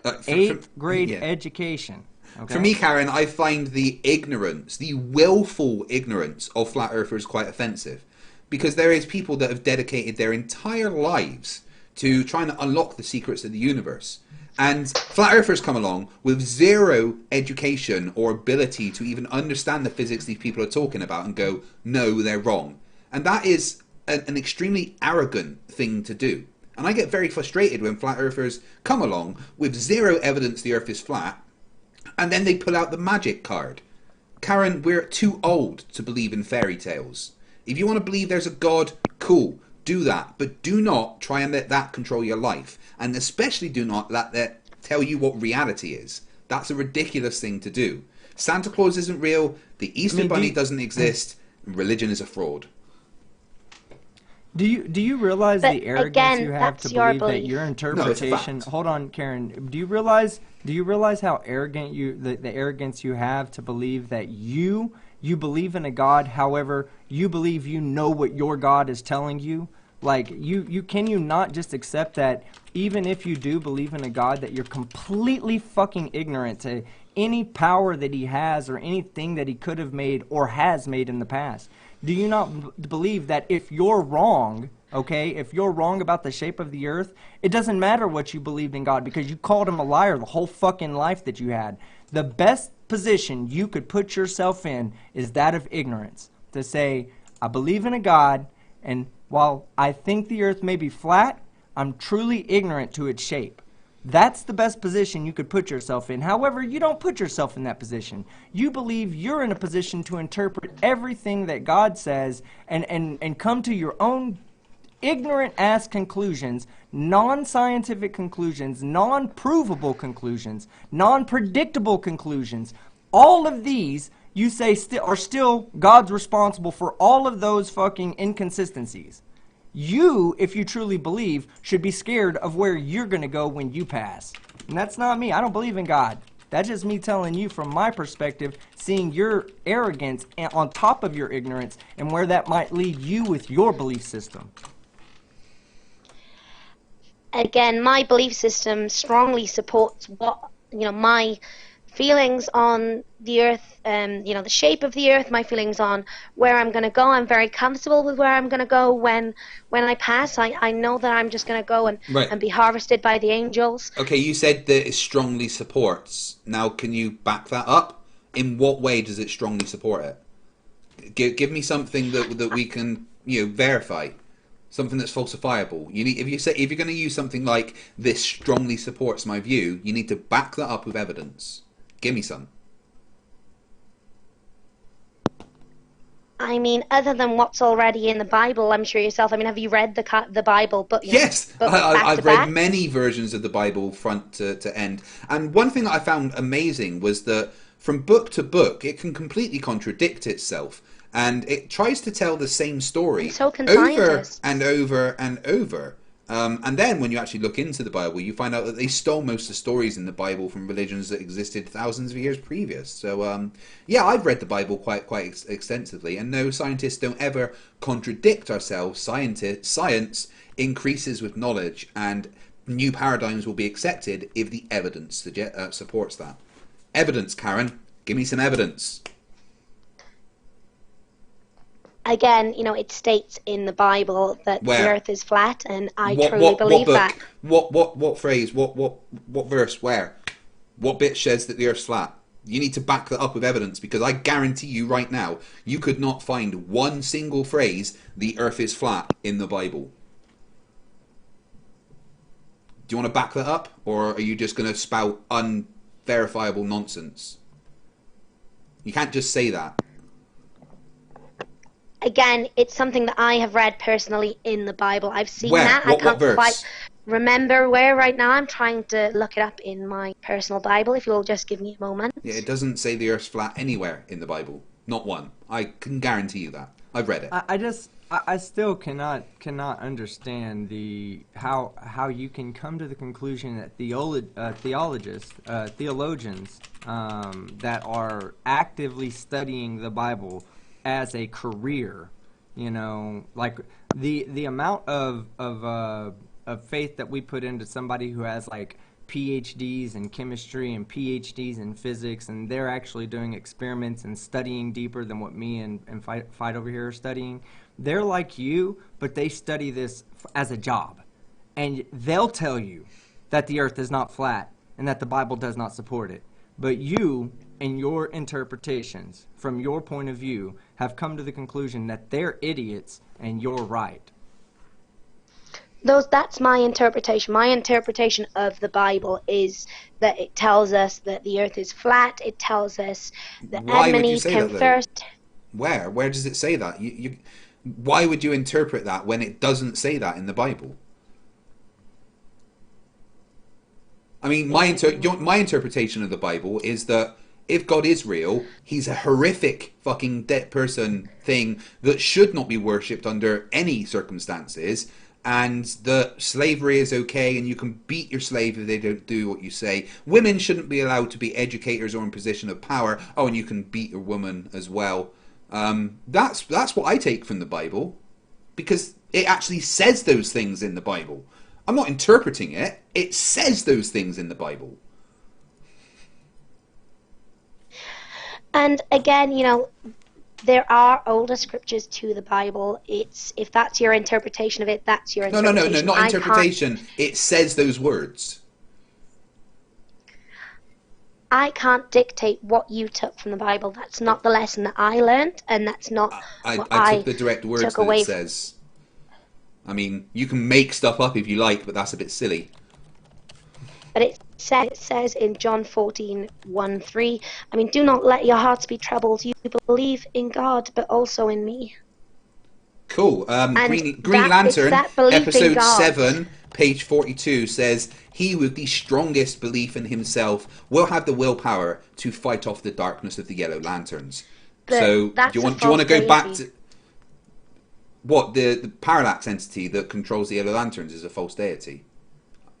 for- 8th grade yeah. education. Okay? For me, Karen, I find the ignorance, the willful ignorance of flat earthers quite offensive. Because there is people that have dedicated their entire lives to trying to unlock the secrets of the universe. And flat earthers come along with zero education or ability to even understand the physics these people are talking about and go, no, they're wrong. And that is an extremely arrogant thing to do. And I get very frustrated when flat earthers come along with zero evidence the earth is flat, and then they pull out the magic card. Karen, we're too old to believe in fairy tales. If you want to believe there's a God, cool, do that. But do not try and let that control your life. And especially do not let that tell you what reality is. That's a ridiculous thing to do. Santa Claus isn't real, the Easter Bunny doesn't exist, and religion is a fraud. Do you realize But the arrogance again, you have that's to your believe that belief. your No, interpretation? it's a fact. Hold on, Karen. Do you realize how arrogant the arrogance you have to believe that you believe in a God, however, you believe you know what your God is telling you? Like, can you not just accept that even if you do believe in a God, that you're completely fucking ignorant to any power that he has or anything that he could have made or has made in the past? Do you not believe that if you're wrong, okay, if you're wrong about the shape of the earth, it doesn't matter what you believed in God because you called him a liar the whole fucking life that you had? The best position you could put yourself in is that of ignorance. To say, I believe in a God, and while I think the earth may be flat, I'm truly ignorant to its shape. That's the best position you could put yourself in. However, you don't put yourself in that position. You believe you're in a position to interpret everything that God says and come to your own ignorant-ass conclusions, non-scientific conclusions, non-provable conclusions, non-predictable conclusions. All of these, you say, are still God's responsible for all of those fucking inconsistencies. You, if you truly believe, should be scared of where you're going to go when you pass. And that's not me. I don't believe in God. That's just me telling you from my perspective, seeing your arrogance on top of your ignorance and where that might lead you with your belief system. Again, my belief system strongly supports what, you know, my feelings on the earth, you know, the shape of the earth, my feelings on where I'm going to go. I'm very comfortable with where I'm going to go when I pass. I know that I'm just going to go and be harvested by the angels. Okay, you said that it strongly supports. Now, can you back that up? In what way does it strongly support it? Give me something that we can, you know, verify. Something that's falsifiable. If you're going to use something like this strongly supports my view, you need to back that up with evidence. Give me some. I mean, other than what's already in the Bible, I'm sure yourself. I mean, have you read the Bible? But Yes, but back I've to read back? many versions of the Bible front to end. And one thing that I found amazing was that from book to book, it can completely contradict itself. And it tries to tell the same story And so can over scientists. and over and over. And then when you actually look into the Bible, you find out that they stole most of the stories in the Bible from religions that existed thousands of years previous. So, yeah, I've read the Bible quite extensively, and no, scientists don't ever contradict ourselves. Science increases with knowledge, and new paradigms will be accepted if the evidence supports that. Evidence, Karen. Give me some evidence. Again, it states in the Bible that the Where? Earth is flat, and I What truly what believe that. book? What phrase? What verse? Where? What bit says that the Earth's flat? You need to back that up with evidence, because I guarantee you right now, you could not find one single phrase, the Earth is flat, in the Bible. Do you want to back that up, or are you just going to spout unverifiable nonsense? You can't just say that. Again, it's something that I have read personally in the Bible. I've seen Where? that. I What can't verse? quite remember where right now. I'm trying to look it up in my personal Bible, if you'll just give me a moment. Yeah, it doesn't say the Earth's flat anywhere in the Bible. Not one. I can guarantee you that. I've read it. I still cannot understand how you can come to the conclusion that theologians that are actively studying the Bible as a career, like the amount of faith that we put into somebody who has like PhDs in chemistry and PhDs in physics, and they're actually doing experiments and studying deeper than what me and Fight over here are studying. They're like you, but they study this as a job. And they'll tell you that the Earth is not flat and that the Bible does not support it. But you, in your interpretations, from your point of view, have come to the conclusion that they're idiots and you're right. That's my interpretation. My interpretation of the Bible is that it tells us that the Earth is flat. It tells us that Why Adam would and you Eve say came that, though? first. Where does it say that? Why would you interpret that when it doesn't say that in the Bible? I mean, my interpretation of the Bible is that if God is real, he's a horrific fucking dead person thing that should not be worshipped under any circumstances, and that slavery is okay and you can beat your slave if they don't do what you say. Women shouldn't be allowed to be educators or in position of power. Oh, and you can beat your woman as well. That's what I take from the Bible, because it actually says those things in the Bible. I'm not interpreting it. It says those things in the Bible. And again, there are older scriptures to the Bible. If that's your interpretation of it, that's your No, interpretation. not I can't- interpretation. It says those words. I can't dictate what you took from the Bible. That's not the lesson that I learned, and that's not what I took the direct words took that away it says. I mean, you can make stuff up if you like, but that's a bit silly. But it says in John 14:1-3, I mean, do not let your hearts be troubled. You believe in God, but also in me. Cool. And Green it's Lantern, that belief in episode God. 7, page 42 says, he with the strongest belief in himself will have the willpower to fight off the darkness of the Yellow Lanterns. But So, do that's you a want to false go back deity. to... What, the parallax entity that controls the Yellow Lanterns is a false deity?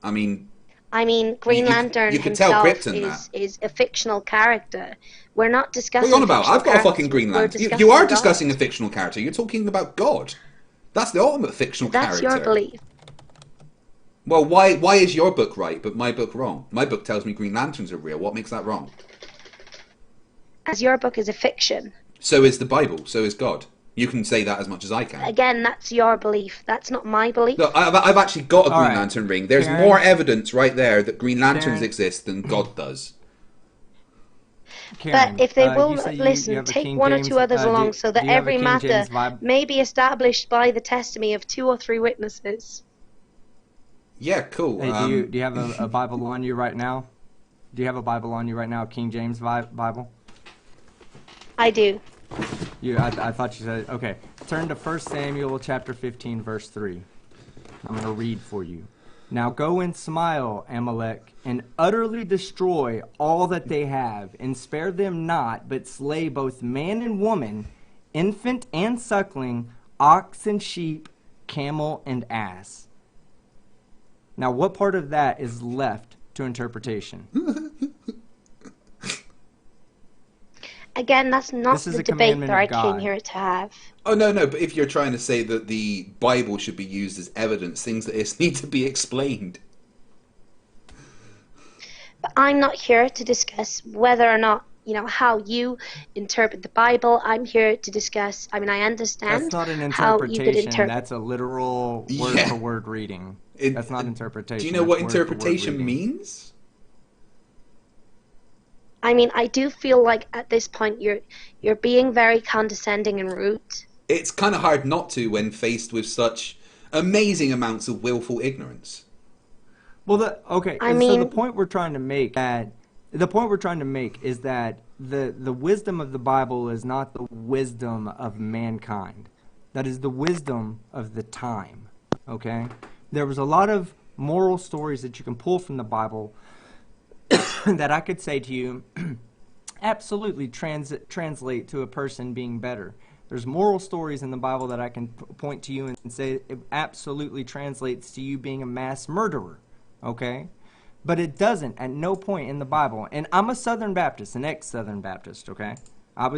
I mean, Green You- Lantern you can tell himself Krypton that. is a fictional character. We're not what discussing are you on about? fictional I've got a fucking characters. Green We're Lantern. You discussing are God. discussing a fictional character. You're talking about God. That's the ultimate fictional That's character. your belief. Well, why is your book right, but my book wrong? My book tells me Green Lanterns are real. What makes that wrong? As your book is a fiction. So is the Bible. So is God. You can say that as much as I can. Again, that's your belief. That's not my belief. Look, I've actually got a All Green right. Lantern ring. There's Karen? more evidence right there that Green Lanterns Karen? exist than God does. Karen, But if they will you say you listen, have a take King one James, or two others along, do- so that do you have a every King matter James vibe? may be established by the testimony of 2 or 3 witnesses. Yeah, cool. Hey, do you have a Bible on you right now? Do you have a Bible on you right now, King James Bible? I do. I thought you said, okay. Turn to 1 Samuel chapter 15, verse 3. I'm going to read for you. Now go and smile, Amalek, and utterly destroy all that they have, and spare them not, but slay both man and woman, infant and suckling, ox and sheep, camel and ass. Now, what part of that is left to interpretation? Again, that's not This is the a debate commandment that I of came God. here to have. Oh, no, but if you're trying to say that the Bible should be used as evidence, things that is need to be explained. But I'm not here to discuss whether or not, how you interpret the Bible. I'm here to discuss, I understand That's not an how you could interpretation. interpret. That's a literal word-for-word reading. That's not interpretation. Do you know what That's word-for-word interpretation reading. means? I do feel like at this point you're being very condescending and rude. It's kind of hard not to when faced with such amazing amounts of willful ignorance. Well, so the point we're trying to make is that the wisdom of the Bible is not the wisdom of mankind. That is the wisdom of the time. Okay? There was a lot of moral stories that you can pull from the Bible that I could say to you absolutely translate to a person being better. There's moral stories in the Bible that I can point to you and say it absolutely translates to you being a mass murderer. Okay? But it doesn't at no point in the Bible. And I'm a Southern Baptist, an ex-Southern Baptist, okay? I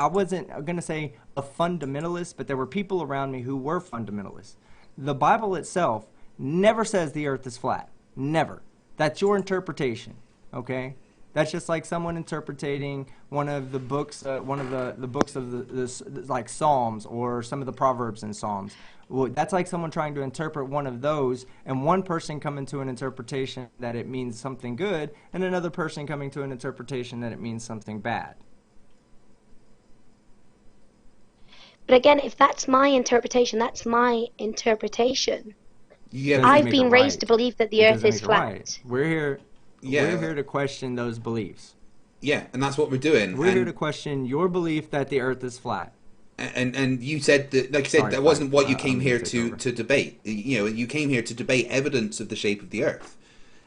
wasn't going to say a fundamentalist, but there were people around me who were fundamentalists. The Bible itself never says the earth is flat. Never. That's your interpretation, okay? That's just like someone interpreting one of the books, one of the books of the like Psalms or some of the Proverbs in Psalms. Well, that's like someone trying to interpret one of those, and one person coming to an interpretation that it means something good, and another person coming to an interpretation that it means something bad. But again, if that's my interpretation, that's my interpretation. Yeah, I've been raised to believe that the earth is flat. Right. We're here to question those beliefs. Yeah, and that's what we're doing. We're here to question your belief that the earth is flat. And you said that, like you said, that wasn't what you came here to debate. You came here to debate evidence of the shape of the earth.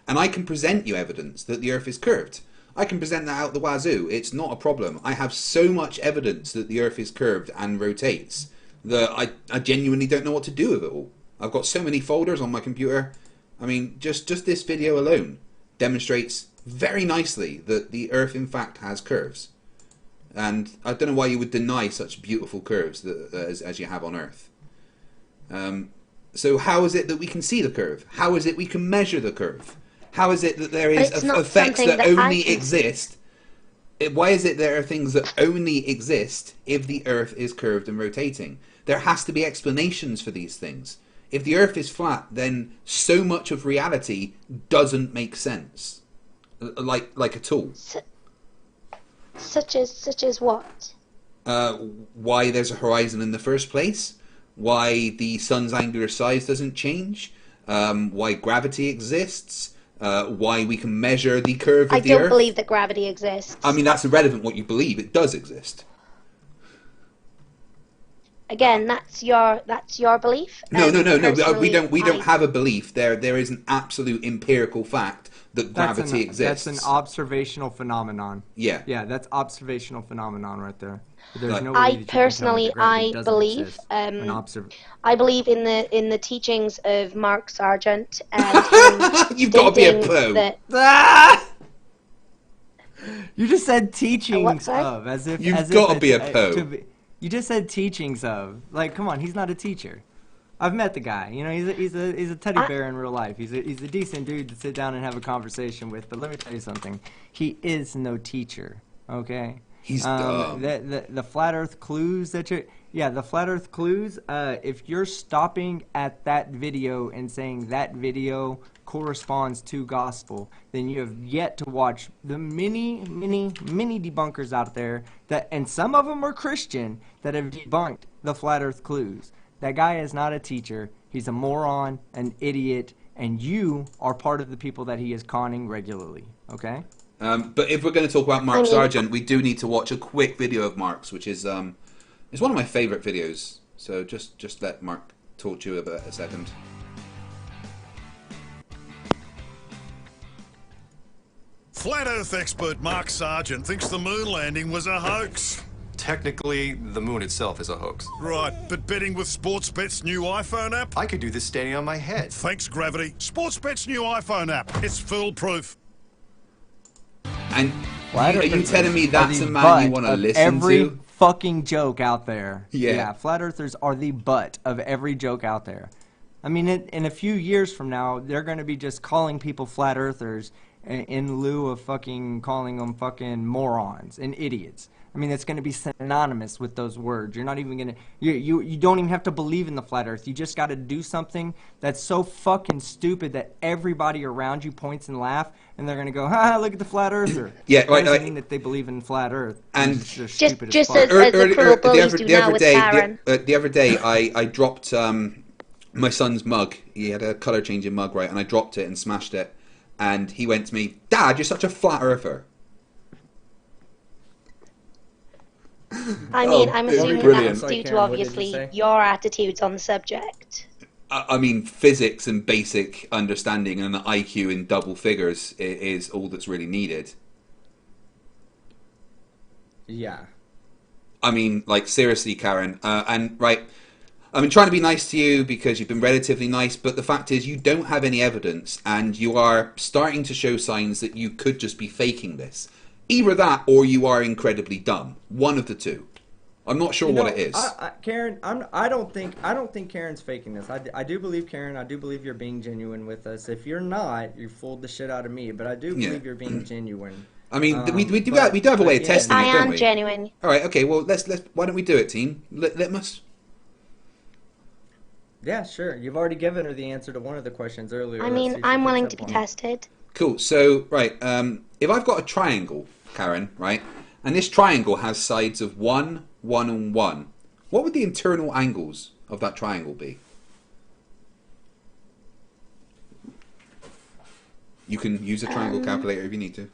And I can present you evidence that the earth is curved. I can present that out the wazoo. It's not a problem. I have so much evidence that the earth is curved and rotates that I genuinely don't know what to do with it all. I've got so many folders on my computer. I mean, just this video alone demonstrates very nicely that the earth in fact has curves. And I don't know why you would deny such beautiful curves as you have on earth. So how is it that we can see the curve? How is it we can measure the curve? How is it that there is effects that only exist? Why is it there are things that only exist if the earth is curved and rotating? There has to be explanations for these things. If the earth is flat, then so much of reality doesn't make sense. Like at all. Such as what? Why there's a horizon in the first place, why the sun's angular size doesn't change, why gravity exists, why we can measure the curve of the earth. I don't believe that gravity exists. I mean, that's irrelevant what you believe. It does exist. Again, that's your belief. No. We don't have a belief. There is an absolute empirical fact that gravity exists. That's an observational phenomenon. Yeah. Yeah, that's observational phenomenon right there. There's no way I that you personally, can tell me that gravity believe, doesn't exist. I believe in the teachings of Mark Sargent and You've got to be a pro. You just said teachings of, as if you've got to be a pro. You just said teachings of. Like, come on, he's not a teacher. I've met the guy. You know, he's a teddy bear in real life. He's a decent dude to sit down and have a conversation with. But let me tell you something. He is no teacher. Okay. He's dumb. The flat Earth clues that you're. Yeah, the flat Earth clues. If you're stopping at that video and saying that video corresponds to gospel, then you have yet to watch the many debunkers out there that, and some of them are Christian, that have debunked the flat Earth clues. That guy is not a teacher. He's a moron, an idiot, and you are part of the people that he is conning regularly. Okay? But if we're going to talk about Mark I mean- Sargent, we do need to watch a quick video of Mark's, which is it's one of my favourite videos. So just let Mark talk to you about a second. Flat Earth expert Mark Sargent thinks the moon landing was a hoax. Technically, the moon itself is a hoax. Right, but betting with Sportsbet's new iPhone app? I could do this standing on my head. Thanks, Gravity. Sportsbet's new iPhone app. It's foolproof. And Flat are you earthers telling me are that's the a man you butt want to of listen every to? fucking joke out there. Yeah. Flat earthers are the butt of every joke out there. I mean, in a few years from now, they're going to be just calling people flat earthers in lieu of fucking calling them fucking morons and idiots. I mean, it's going to be synonymous with those words. You're not even going to... You don't even have to believe in the flat earth. You just got to do something that's so fucking stupid that everybody around you points and laugh, and they're going to go, ha, look at the flat earther. Yeah, That right. doesn't mean that they believe in flat earth. And they're Just stupid as fuck. the cruel bullies do now with Karen. The other day, I dropped my son's mug. He had a colour changing mug, right? And I dropped it and smashed it. And he went to me, Dad, you're such a flat earther. I mean, Oh, I'm it's assuming brilliant. that's due to Karen, what did you obviously say? your attitudes on the subject. I mean, physics and basic understanding and an IQ in double figures is all that's really needed. Yeah. I mean, like, seriously, Karen. And, right, I've been trying to be nice to you because you've been relatively nice, but the fact is you don't have any evidence, and you are starting to show signs that you could just be faking this. Either that, or you are incredibly dumb. One of the two. I'm not sure what it is. Karen, I don't think Karen's faking this. I do believe, Karen, I do believe you're being genuine with us. If you're not, you fooled the shit out of me. But I do believe you're being genuine. I mean, we do have a way of testing I it, don't am we? genuine. All right, okay. Well, let's. Why don't we do it, team? Litmus. Yeah, sure. You've already given her the answer to one of the questions earlier. I Let's see mean, if she I'm picks willing up to be on it. tested. Cool. So, right, if I've got a triangle, Karen, right, and this triangle has sides of 1, 1, and 1, what would the internal angles of that triangle be? You can use a triangle calculator if you need to.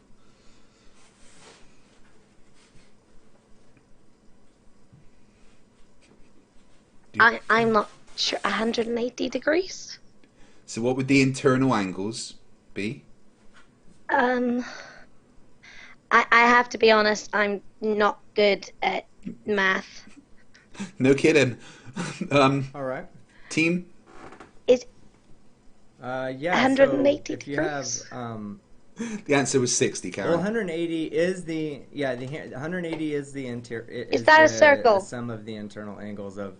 I'm not sure. 180 degrees? So what would the internal angles be? I have to be honest, I'm not good at math. No kidding. All right. Team? Is Yeah. 180 so if you have, degrees? The answer was 60, Karen. well, 180 is the 180 is the interior. Is that a circle? The sum of the internal angles of.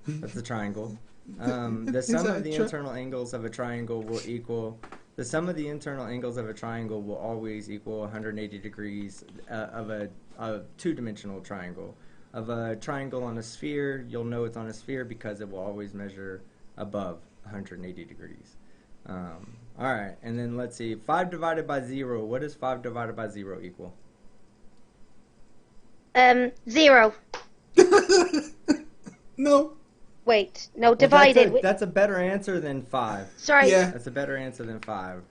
That's the triangle. The sum that of the tri- internal angles of a triangle will equal. The sum of the internal angles of a triangle will always equal 180 degrees of a two-dimensional triangle. Of a triangle on a sphere, you'll know it's on a sphere because it will always measure above 180 degrees. All right, and then let's see. 5 divided by 0. What does 5 divided by 0 equal? 0. No. Wait, no, Well, divided. that's a better answer than 5. Sorry, Yeah. That's a better answer than 5.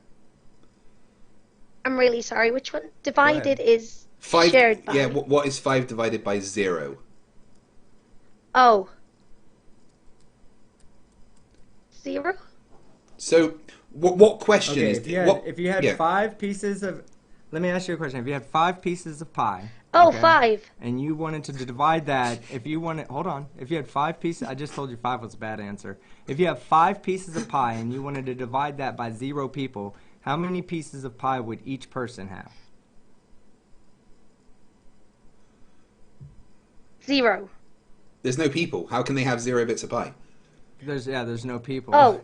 I'm really sorry. Which one? Divided is 5. shared by. Yeah. What is 5 divided by 0? Oh. 0? So what question Okay, is if you had yeah. 5 pieces of... Let me ask you a question. If you had 5 pieces of pie... Oh, okay, 5. and you wanted to divide that, if you wanted... Hold on. If you had 5 pieces... I just told you 5 was a bad answer. If you have 5 pieces of pie and you wanted to divide that by 0 people, how many pieces of pie would each person have? 0. There's no people. How can they have 0 bits of pie? There's no people. Oh.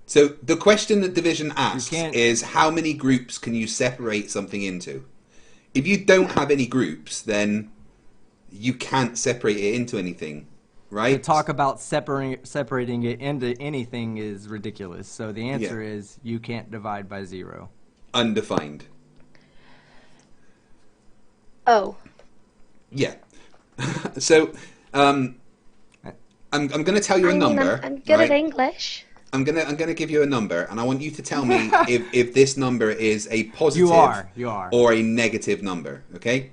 So the question that Division asks can't- is how many groups can you separate something into? If you don't have any groups, then you can't separate it into anything, right? To talk about separating it into anything is ridiculous. So the answer is you can't divide by 0. Undefined. Oh. Yeah. So I'm going to tell you a I mean, number. I'm good right? at English. I'm gonna give you a number, and I want you to tell me if this number is a positive You are. or a negative number. Okay.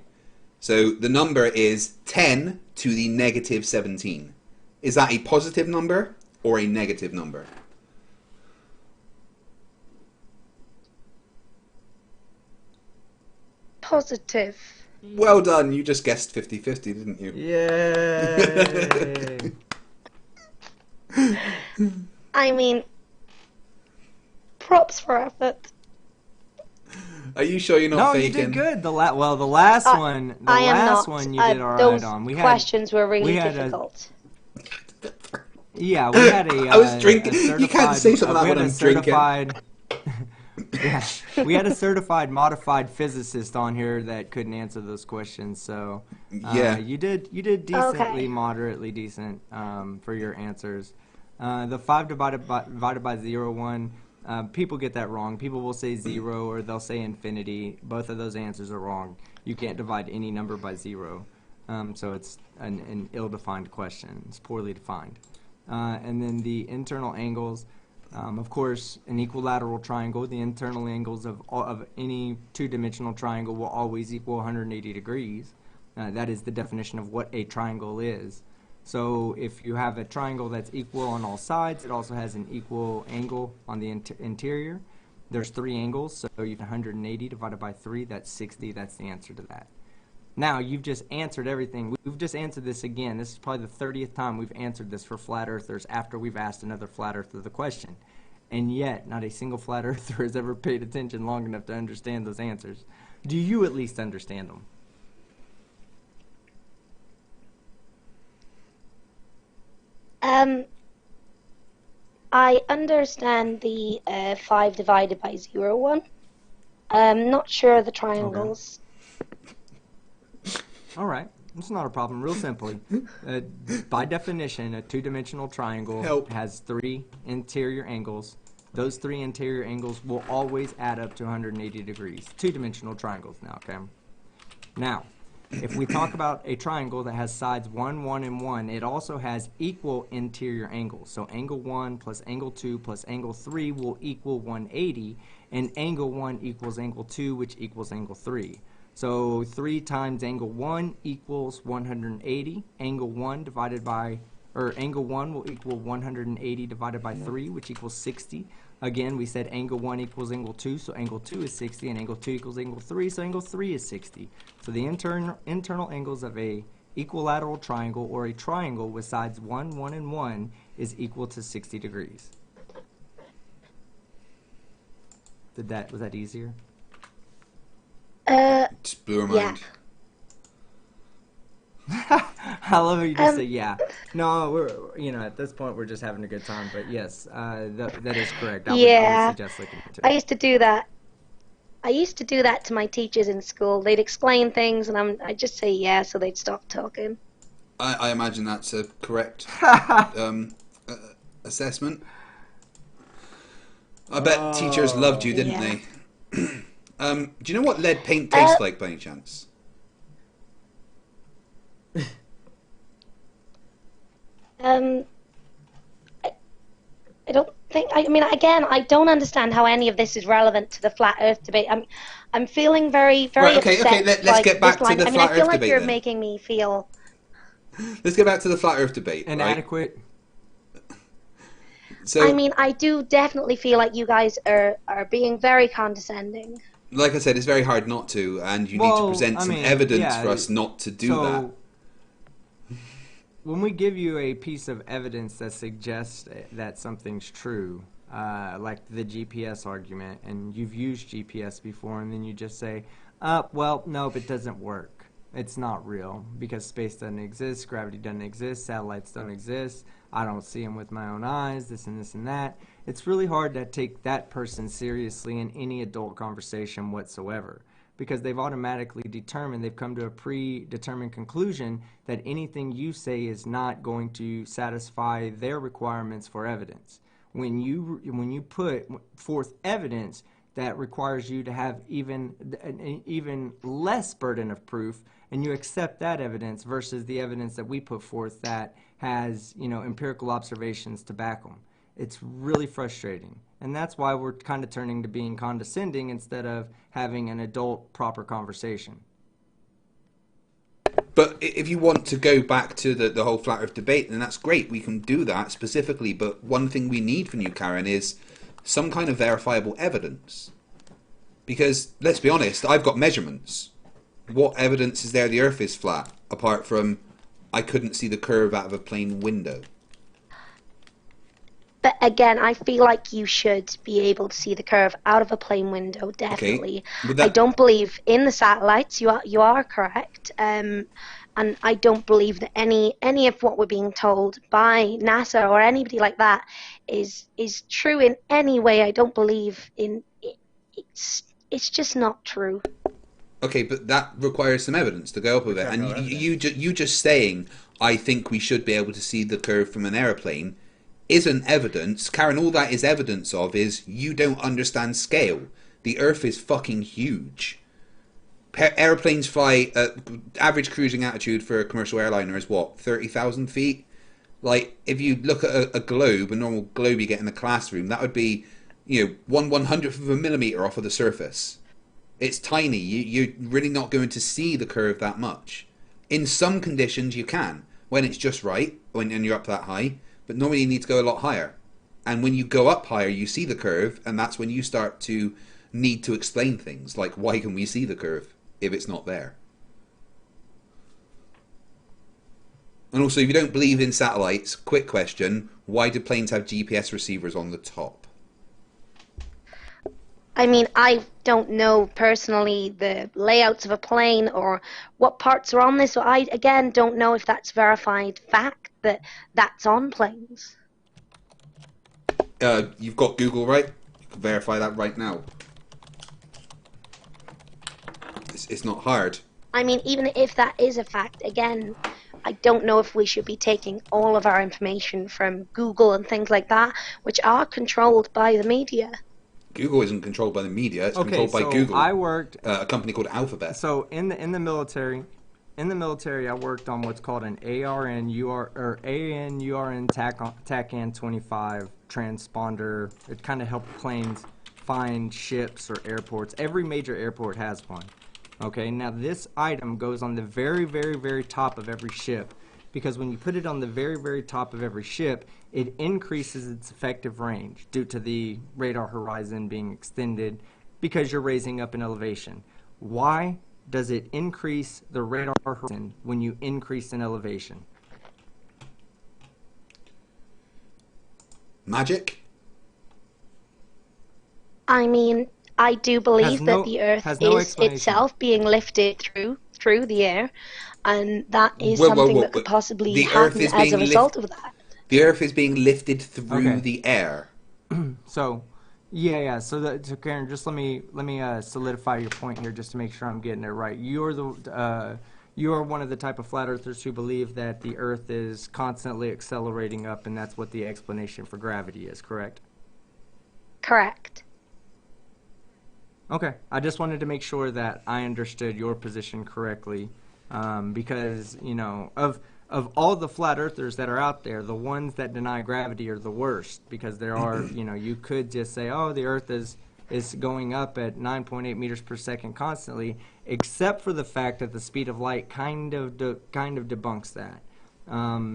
So the number is 10 to the negative 17. Is that a positive number or a negative number? Positive. Well done. You just guessed 50-50, didn't you? Yay! I mean, props for effort. Are you sure you're No, not you faking? did good. The last one, the I am last not. one you did all Those right on. questions were really we had difficult. Yeah, we had a. I was drinking. You can't say something like we that had when a I'm drinking. certified. Yeah, we had a certified modified physicist on here that couldn't answer those questions. So Yeah. you did decently, Okay. moderately decent for your answers. The 5 divided by 0 one. People get that wrong. People will say 0 or they'll say infinity. Both of those answers are wrong. You can't divide any number by 0. So it's an ill-defined question. It's poorly defined. And then the internal angles, of course, an equilateral triangle, the internal angles of any two-dimensional triangle will always equal 180 degrees. That is the definition of what a triangle is. So if you have a triangle that's equal on all sides, it also has an equal angle on the interior. There's 3 angles, so you have 180 divided by 3, that's 60. That's the answer to that. Now, you've just answered everything. We've just answered this again. This is probably the 30th time we've answered this for flat earthers after we've asked another flat earther the question. And yet, not a single flat earther has ever paid attention long enough to understand those answers. Do you at least understand them? I understand the 5 divided by 0 one. I'm not sure the triangles. All right. It's not a problem. Real simply, by definition, a two-dimensional triangle has 3 interior angles. Those 3 interior angles will always add up to 180 degrees. Two-dimensional triangles now, okay? Now, if we talk about a triangle that has sides 1, 1, and 1, it also has equal interior angles. So angle 1 plus angle 2 plus angle 3 will equal 180, and angle 1 equals angle 2, which equals angle 3. So 3 times angle 1 equals 180. Angle 1 divided by, or angle 1 will equal 180 divided by 3, which equals 60. Again, we said angle 1 equals angle 2, so angle 2 is 60, and angle 2 equals angle 3, so angle 3 is 60. So the internal angles of a equilateral triangle or a triangle with sides 1, 1, and 1 is equal to 60 degrees. Was that easier? Just blew her mind. I love how you just say yeah. No, we're at this point we're just having a good time. But yes, that is correct. I would suggest looking into it. I used to do that. I used to do that to my teachers in school. They'd explain things, and I'd just say yeah, so they'd stop talking. I imagine that's a correct assessment. I bet teachers loved you, didn't they? Do you know what lead paint tastes like by any chance? I don't think. I mean, again, I don't understand how any of this is relevant to the flat Earth debate. I'm feeling very Right, okay, upset. let's get back to the I mean, flat I feel Earth like debate you're then. making me feel Let's get back to the flat Earth debate. Inadequate. Right? So, I mean, I do definitely feel like you guys are being very condescending. like I said, it's very hard not to, and you need to present some evidence for us not to do that. When we give you a piece of evidence that suggests that something's true, like the GPS argument, and you've used GPS before, and then you just say, well, nope, it doesn't work. It's not real because space doesn't exist, gravity doesn't exist, satellites don't exist, I don't see them with my own eyes, this and this and that. It's really hard to take that person seriously in any adult conversation whatsoever, because they've automatically determined, they've come to a predetermined conclusion that anything you say is not going to satisfy their requirements for evidence. When you put forth evidence that requires you to have an even less burden of proof, and you accept that evidence versus the evidence that we put forth that has empirical observations to back them. It's really frustrating. And that's why we're kind of turning to being condescending instead of having an adult, proper conversation. But if you want to go back to the whole flat earth debate, then that's great. We can do that specifically. But one thing we need from you, Karen, is some kind of verifiable evidence. Because, let's be honest, I've got measurements. What evidence is there the earth is flat, apart from I couldn't see the curve out of a plane window? But again, I feel like you should be able to see the curve out of a plane window, definitely. Okay. I don't believe in the satellites. You are correct. And I don't believe that any of what we're being told by NASA or anybody like that is true in any way. I don't believe in it. It's just not true. Okay, but that requires some evidence to go up with it. And you just saying, I think we should be able to see the curve from an aeroplane, isn't evidence. Karen, all that is evidence of is you don't understand scale. The Earth is fucking huge. Aeroplanes fly, average cruising altitude for a commercial airliner is what, 30,000 feet? Like, if you look at a globe, a normal globe you get in the classroom, that would be, 1/100th of a millimeter off of the surface. It's tiny. You're really not going to see the curve that much. In some conditions you can, when it's just right, when you're up that high, but normally you need to go a lot higher. And when you go up higher, you see the curve, and that's when you start to need to explain things, like why can we see the curve if it's not there? And also, if you don't believe in satellites, quick question, why do planes have GPS receivers on the top? I mean, I don't know personally the layouts of a plane or what parts are on this, so I, again, don't know if that's verified fact that that's on planes. You've got Google, right? You can verify that right now. It's not hard. I mean, even if that is a fact, again, I don't know if we should be taking all of our information from Google and things like that, which are controlled by the media. Google isn't controlled by the media; it's Okay, controlled by so Google. I worked a company called Alphabet. So in the military, I worked on what's called an ARN TACAN 25 transponder. It kind of helped planes find ships or airports. Every major airport has one. Okay, now this item goes on the very, very, very top of every ship, because when you put it on the very, very top of every ship, it increases its effective range due to the radar horizon being extended because you're raising up in elevation. Why does it increase the radar horizon when you increase in elevation? Magic? I mean, I do believe that the Earth is itself being lifted through the air, and that is something that could possibly happen as a result of that. The Earth is being lifted through the air. So, yeah. So Karen, just let me solidify your point here, just to make sure I'm getting it right. You are one of the type of flat earthers who believe that the Earth is constantly accelerating up, and that's what the explanation for gravity is, correct? Correct. Okay, I just wanted to make sure that I understood your position correctly, because of all the flat earthers that are out there, the ones that deny gravity are the worst, because there are, you could just say, oh, the Earth is going up at 9.8 meters per second constantly, except for the fact that the speed of light kind of debunks that.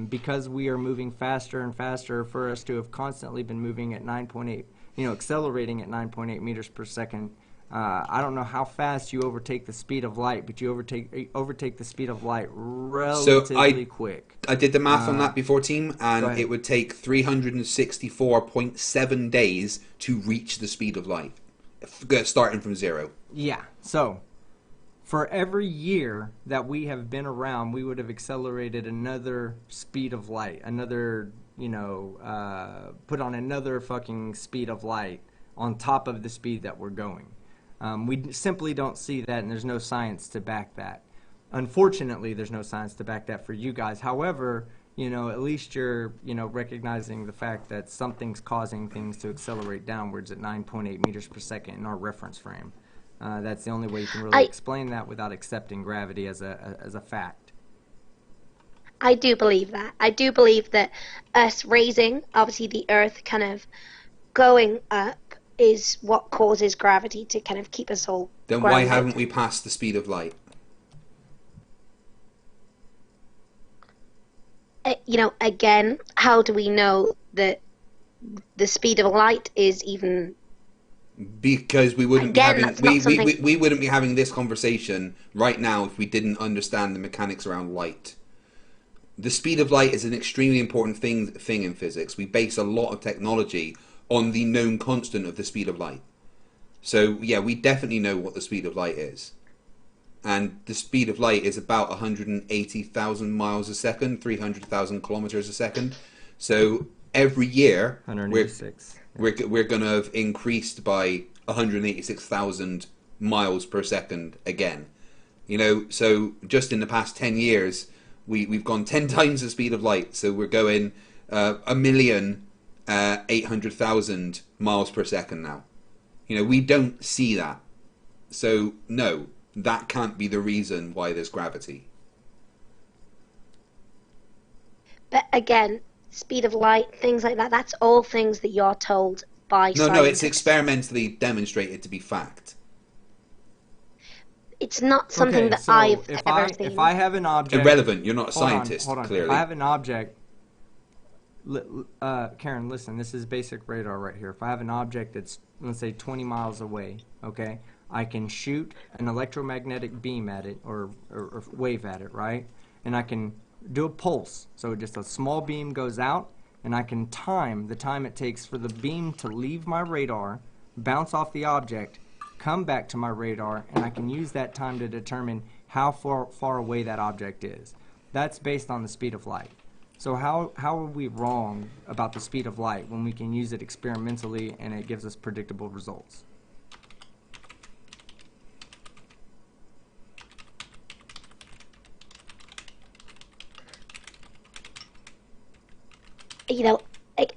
Because we are moving faster and faster, for us to have constantly been moving at 9.8, accelerating at 9.8 meters per second. I don't know how fast you overtake the speed of light, but you overtake the speed of light relatively quick. I did the math on that before, team, and it would take 364.7 days to reach the speed of light, starting from zero. Yeah, so for every year that we have been around, we would have accelerated another speed of light, another, put on another fucking speed of light on top of the speed that we're going. We simply don't see that, and there's no science to back that. Unfortunately, there's no science to back that for you guys. However, at least you're, recognizing the fact that something's causing things to accelerate downwards at 9.8 meters per second in our reference frame. That's the only way you can really explain that without accepting gravity as a fact. I do believe that. I do believe that us raising, obviously the Earth kind of going up, is what causes gravity to kind of keep us all Then why grounded. haven't we passed the speed of light? Again, how do we know that the speed of light is even? Because we wouldn't Again, be that's having not something. we wouldn't be having this conversation right now if we didn't understand the mechanics around light. The speed of light is an extremely important thing in physics. We base a lot of technology on the known constant of the speed of light. So yeah, we definitely know what the speed of light is. And the speed of light is about 180,000 miles a second, 300,000 kilometers a second. So every year 186. we're going to have increased by 186,000 miles per second again. So just in the past 10 years, we've gone 10 times the speed of light. So we're going 1,800,000 miles per second now. We don't see that. So no, that can't be the reason why there's gravity. But again, speed of light, things like that. That's all things that you're told by No, scientists. it's experimentally demonstrated to be fact. It's not something that I've ever seen. If I have an object... Irrelevant. You're not a scientist, hold on. clearly. If I have an object... Karen, listen, this is basic radar right here. If I have an object that's, let's say, 20 miles away, okay, I can shoot an electromagnetic beam at it or wave at it, right? And I can do a pulse. So just a small beam goes out, and I can time the time it takes for the beam to leave my radar, bounce off the object, come back to my radar, and I can use that time to determine how far away that object is. That's based on the speed of light. So how are we wrong about the speed of light when we can use it experimentally and it gives us predictable results?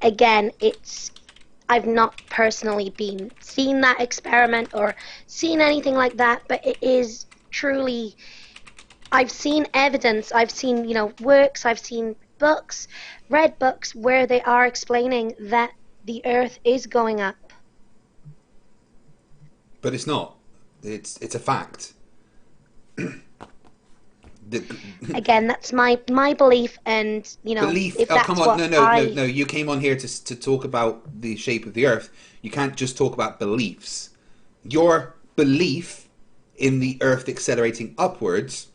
Again, I've not personally seen that experiment or seen anything like that, but it is truly, I've seen evidence, I've seen, works, I've seen books, read books where they are explaining that the Earth is going up. But it's not. It's a fact. Again, that's my belief, and belief. if that's come on, what no. You came on here to talk about the shape of the Earth. You can't just talk about beliefs. Your belief in the Earth accelerating upwards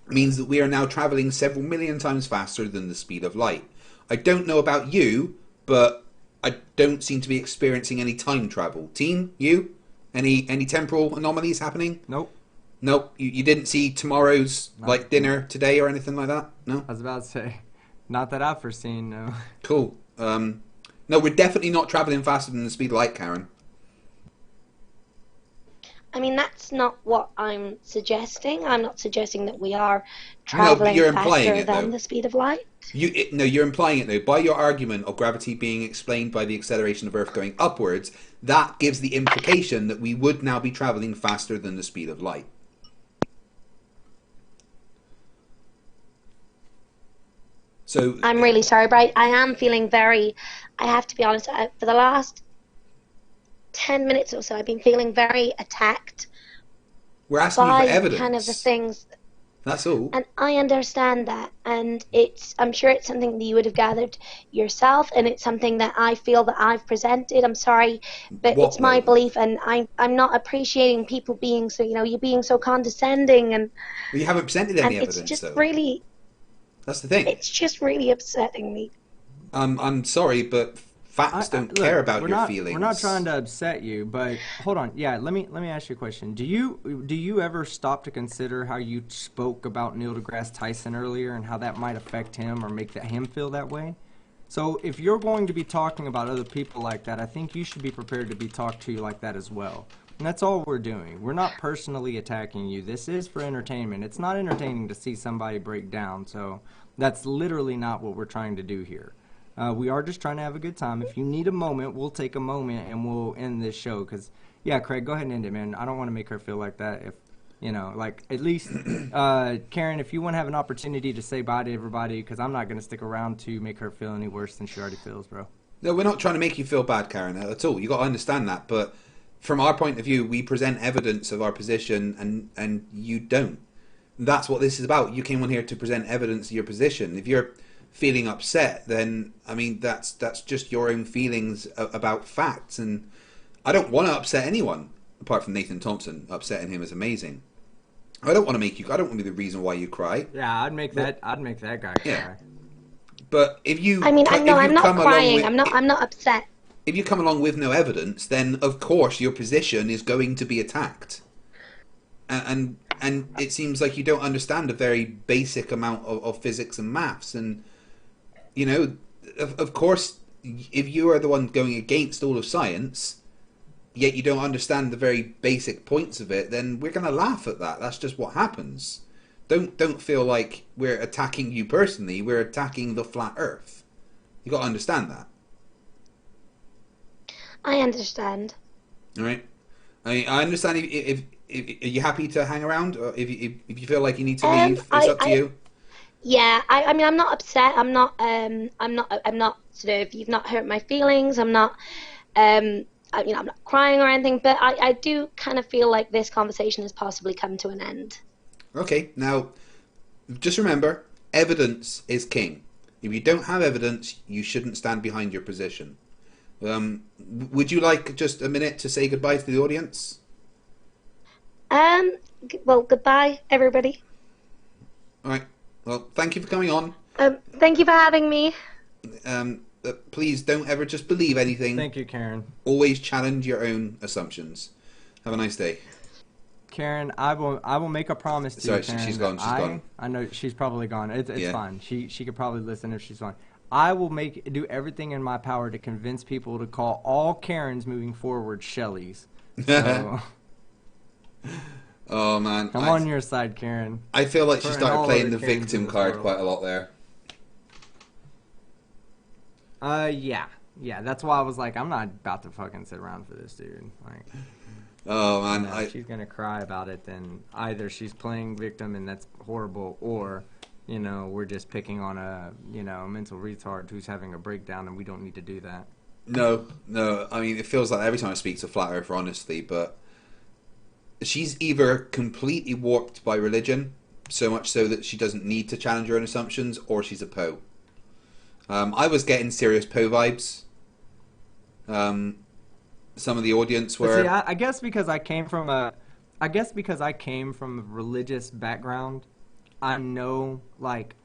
means that we are now traveling several million times faster than the speed of light. I don't know about you, but I don't seem to be experiencing any time travel. Teen, you? Any temporal anomalies happening? Nope. Nope. You didn't see tomorrow's dinner today or anything like that? No? I was about to say, not that I've foreseen, no. Cool. No, we're definitely not traveling faster than the speed of light, Karen. I mean, that's not what I'm suggesting. I'm not suggesting that we are traveling faster than the speed of light. You're implying it, though. By your argument of gravity being explained by the acceleration of Earth going upwards, that gives the implication that we would now be traveling faster than the speed of light. So I'm really sorry, but I am feeling I have to be honest, for the last 10 minutes or so, I've been feeling very attacked. We're asking you for evidence. Kind of the things. That's all. And I understand that, and I'm sure it's something that you would have gathered yourself, and it's something that I feel that I've presented. I'm sorry, but it's my belief, and I'm not appreciating people being so, you're being so condescending, and well, you haven't presented any evidence, it's just though. really. That's the thing. It's just really upsetting me. I'm sorry, but facts don't care about your feelings. We're not trying to upset you, but hold on. Yeah, let me ask you a question. Do you ever stop to consider how you spoke about Neil deGrasse Tyson earlier and how that might affect him or make him feel that way? So if you're going to be talking about other people like that, I think you should be prepared to be talked to like that as well. And that's all we're doing. We're not personally attacking you. This is for entertainment. It's not entertaining to see somebody break down, so that's literally not what we're trying to do here. We are just trying to have a good time. If you need a moment, we'll take a moment and we'll end this show. Because, yeah, Craig, go ahead and end it, man. I don't want to make her feel like that. If You know, like, at least, Karen, if you want to have an opportunity to say bye to everybody, because I'm not going to stick around to make her feel any worse than she already feels, bro. No, we're not trying to make you feel bad, Karen, at all. You got to understand that. But from our point of view, we present evidence of our position, and you don't. That's what this is about. You came on here to present evidence of your position. If you're feeling upset, then, I mean, that's just your own feelings about facts. And I don't want to upset anyone. Apart from Nathan Thompson, upsetting him is amazing. I don't want to make you. I don't want to be the reason why you cry. Yeah, I'd make that guy cry. Yeah. But if you, I mean, I'm not crying. I'm not upset. If you come along with no evidence, then of course your position is going to be attacked. And it seems like you don't understand a very basic amount of physics and maths. And you know, of course, if you are the one going against all of science, yet you don't understand the very basic points of it, then we're going to laugh at that. That's just what happens. Don't feel like we're attacking you personally. We're attacking the flat Earth. You got to understand that. I understand. All right. I understand if are you happy to hang around, or if you feel like you need to leave, it's up to you. Yeah, I mean, I'm not upset. I'm not sort of. You've not hurt my feelings. I'm not. I'm not crying or anything, but I do kind of feel like this conversation has possibly come to an end. Okay, now, just remember, evidence is king. If you don't have evidence, you shouldn't stand behind your position. Would you like just a minute to say goodbye to the audience? Well, goodbye, everybody. All right. Well, thank you for coming on. Thank you for having me. Please don't ever just believe anything. Thank you, Karen. Always challenge your own assumptions. Have a nice day. Karen, I will make a promise to you, Karen. She's gone. She's gone. I know she's probably gone. It's Yeah. fine. She could probably listen if she's gone. I will do everything in my power to convince people to call all Karens moving forward Shelleys. So, oh man, I'm on your side, Karen. I feel like she started playing the Karens victim card quite a lot there. Yeah. That's why I was like, I'm not about to fucking sit around for this, dude. Like, oh man, if she's gonna cry about it, then either she's playing victim and that's horrible, or we're just picking on a mental retard who's having a breakdown, and we don't need to do that. No. I mean, it feels like every time I speak to Flat Earth, honestly, but she's either completely warped by religion, so much so that she doesn't need to challenge her own assumptions, or she's a Poe. I was getting serious Poe vibes. Some of the audience were. See, I guess because I came from a religious background, I know, like,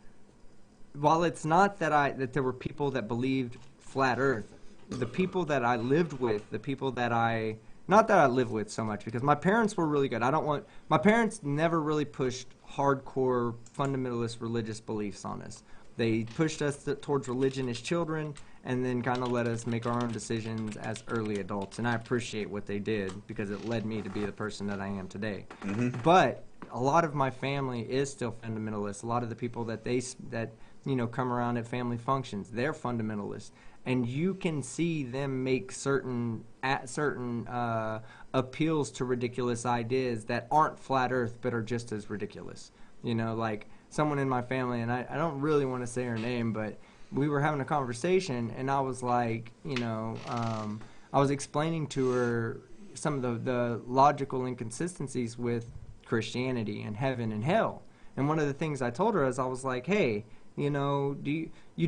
while it's not that there were people that believed flat Earth, the people that I lived with, not that I live with so much, because my parents were really good. My parents never really pushed hardcore fundamentalist religious beliefs on us. They pushed us towards religion as children, and then kind of let us make our own decisions as early adults. And I appreciate what they did, because it led me to be the person that I am today. Mm-hmm. But a lot of my family is still fundamentalist. A lot of the people that come around at family functions, they're fundamentalists. And you can see them make certain appeals to ridiculous ideas that aren't flat Earth but are just as ridiculous. Like someone in my family, and I don't really want to say her name, but we were having a conversation, and I was like, I was explaining to her some of the logical inconsistencies with Christianity and heaven and hell. And one of the things I told her is I was like, hey, you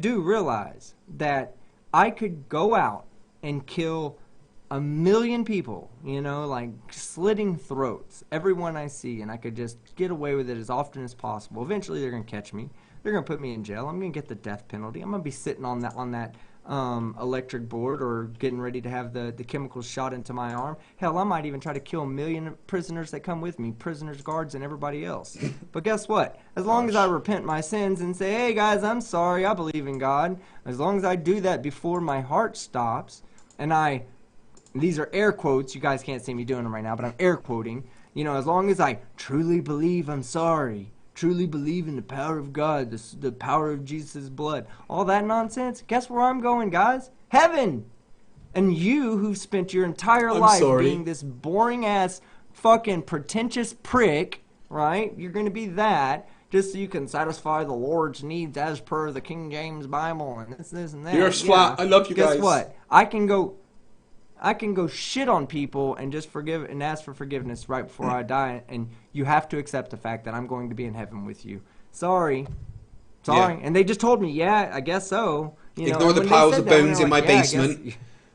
do realize that I could go out and kill 1 million people, like slitting throats, everyone I see, and I could just get away with it as often as possible. Eventually they're going to catch me. They're going to put me in jail. I'm going to get the death penalty. I'm going to be sitting on that electric board, or getting ready to have the chemicals shot into my arm. Hell, I might even try to kill 1 million prisoners that come with me, prisoners, guards, and everybody else. But guess what? As long as I repent my sins and say, hey guys, I'm sorry, I believe in God, as long as I do that before my heart stops, and these are air quotes, you guys can't see me doing them right now, but I'm air quoting, as long as I truly believe I'm sorry, truly believe in the power of God, the power of Jesus' blood, all that nonsense, guess where I'm going, guys? Heaven! And you, who've spent your entire life being this boring-ass, fucking pretentious prick, right? You're going to be that just so you can satisfy the Lord's needs as per the King James Bible and this, and that. The earth's flat. I love you guys. Guess what? I can go shit on people and just forgive and ask for forgiveness right before I die, and you have to accept the fact that I'm going to be in heaven with you. Sorry. Yeah. And they just told me, yeah, I guess so. Ignore the piles of bones in my basement.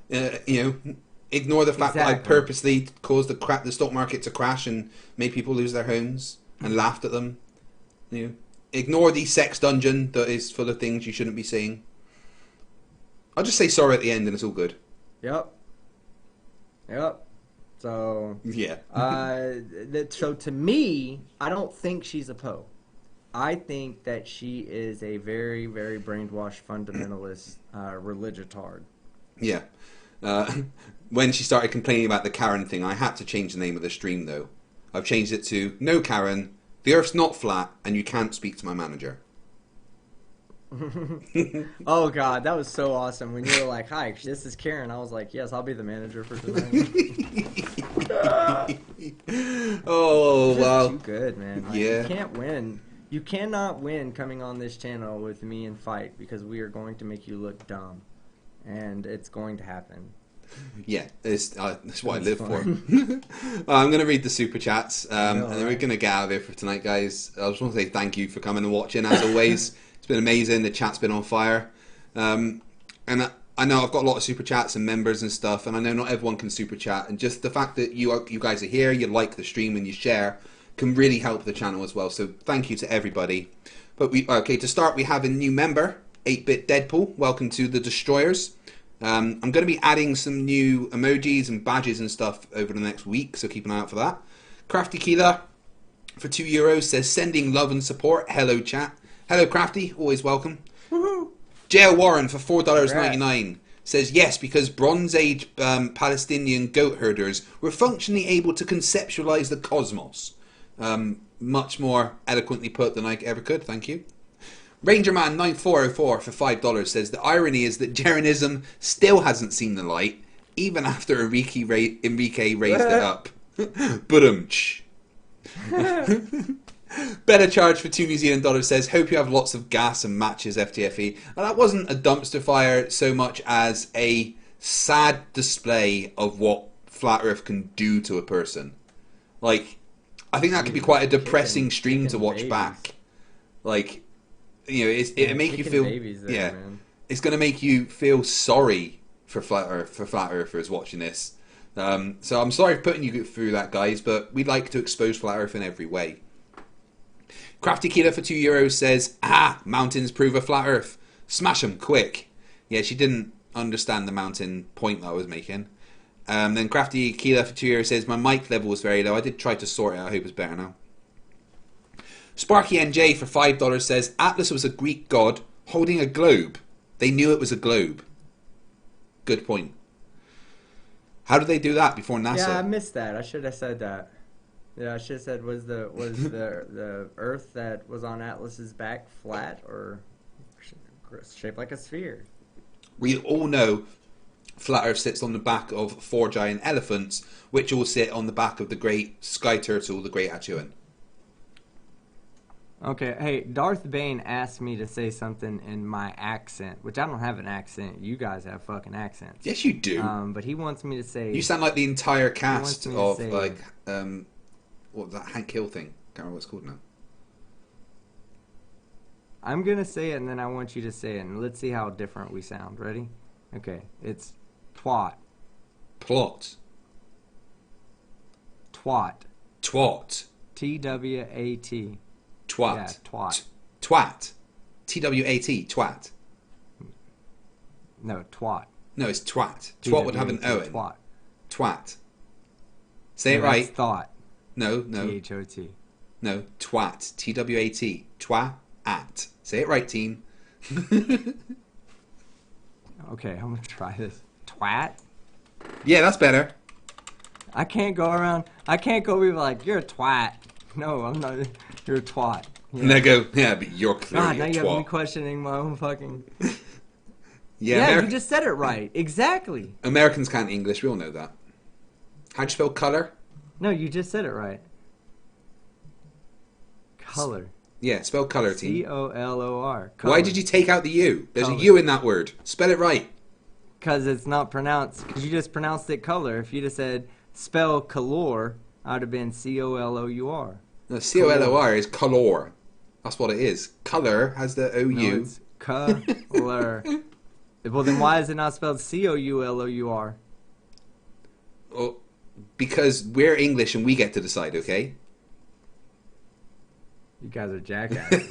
Ignore the fact that I purposely caused the stock market to crash and made people lose their homes and laughed at them. Ignore the sex dungeon that is full of things you shouldn't be seeing. I'll just say sorry at the end and it's all good. Yep. So yeah. So to me, I don't think she's a Poe. I think that she is a very, very brainwashed fundamentalist religitard. Yeah. When she started complaining about the Karen thing, I had to change the name of the stream though. I've changed it to "No Karen, the Earth's not flat, and you can't speak to my manager." Oh God, that was so awesome when you were like, "Hi, this is Karen." I was like, "Yes, I'll be the manager for tonight." Oh wow, too good, man. Like, yeah, you can't win. You cannot win coming on this channel with me and fight because we are going to make you look dumb, and it's going to happen. Yeah, that's what I live for. I'm going to read the super chats, and then we're going to get out of here for tonight, guys. I just want to say thank you for coming and watching. As always, it's been amazing. The chat's been on fire, and I know I've got a lot of super chats and members and stuff, and I know not everyone can super chat. And just the fact that you guys are here, you like the stream, and you share, can really help the channel as well. So thank you to everybody. But to start, we have a new member, 8-Bit Deadpool. Welcome to the Destroyers. I'm going to be adding some new emojis and badges and stuff over the next week, so keep an eye out for that. Crafty Keeler for €2 says, "Sending love and support. Hello, chat." Hello, Crafty. Always welcome. Woohoo! JL Warren for $4.99 says, "Yes, because Bronze Age Palestinian goat herders were functionally able to conceptualize the cosmos." Much more eloquently put than I ever could. Thank you. Rangerman9404 for $5 says, "The irony is that Jeranism still hasn't seen the light, even after Enrique raised it up." But Better Charge for $2 New Zealand dollars says, "Hope you have lots of gas and matches, FTFE." And that wasn't a dumpster fire so much as a sad display of what Flat Earth can do to a person. Like, I think that could be quite a depressing stream to watch back. Like, it'll make you feel, it's going to make you feel sorry for flat earthers watching this. So I'm sorry for putting you through that, guys, but we'd like to expose Flat Earth in every way. Crafty Killer for €2 says, "Mountains prove a flat Earth. Smash them quick." Yeah, she didn't understand the mountain point that I was making. Then Crafty Killer for €2 says, "My mic level was very low. I did try to sort it out. I hope it's better now." Sparky NJ for $5 says, "Atlas was a Greek god holding a globe. They knew it was a globe." Good point. How did they do that before NASA? Yeah, I missed that. I should have said that. Yeah, I should have said, was the the Earth that was on Atlas's back flat or shaped like a sphere? We all know Flat Earth sits on the back of 4 giant elephants, which all sit on the back of the great sky turtle, the great Achuan. Okay, hey, Darth Bane asked me to say something in my accent, which I don't have an accent. You guys have fucking accents. Yes, you do. But he wants me to say... You sound like the entire cast of, like, what was that Hank Hill thing? Can't remember what it's called now. I'm going to say it, and then I want you to say it, and let's see how different we sound. Ready? Okay, it's twat. Plot. Twat. Twat. T-W-A-T. Twat. Yeah, twat. Twat. T-W-A-T. Twat. No, twat. No, it's twat. Twat would have an O in. Twat. Twat. Say it right. Thought. No. T-H-O-T. No, twat. T-W-A-T. Twat. Say it right, team. Okay, I'm going to try this. Twat? Yeah, that's better. I can't go be like, "You're a twat." No, I'm not. You're a twat. Yeah. And they go, "Yeah, but you're clearly God, now a you twat." have me questioning my own fucking... Yeah, you just said it right. Exactly. Americans can't English. We all know that. How'd you spell colour? No, you just said it right. Color. Yeah, spell color, team. C-O-L-O-R. Why did you take out the U? There's Color. a U in that word. Spell it right. Because it's not pronounced. Because you just pronounced it color. If you just said spell color, I would have been C-O-L-O-U-R. No, C-O-L-O-R is color. That's what it is. Color has the O-U. No, it's color. Well, then why is it not spelled C-O-U-L-O-U-R? Oh, because we're English and we get to decide, okay? You guys are jackasses.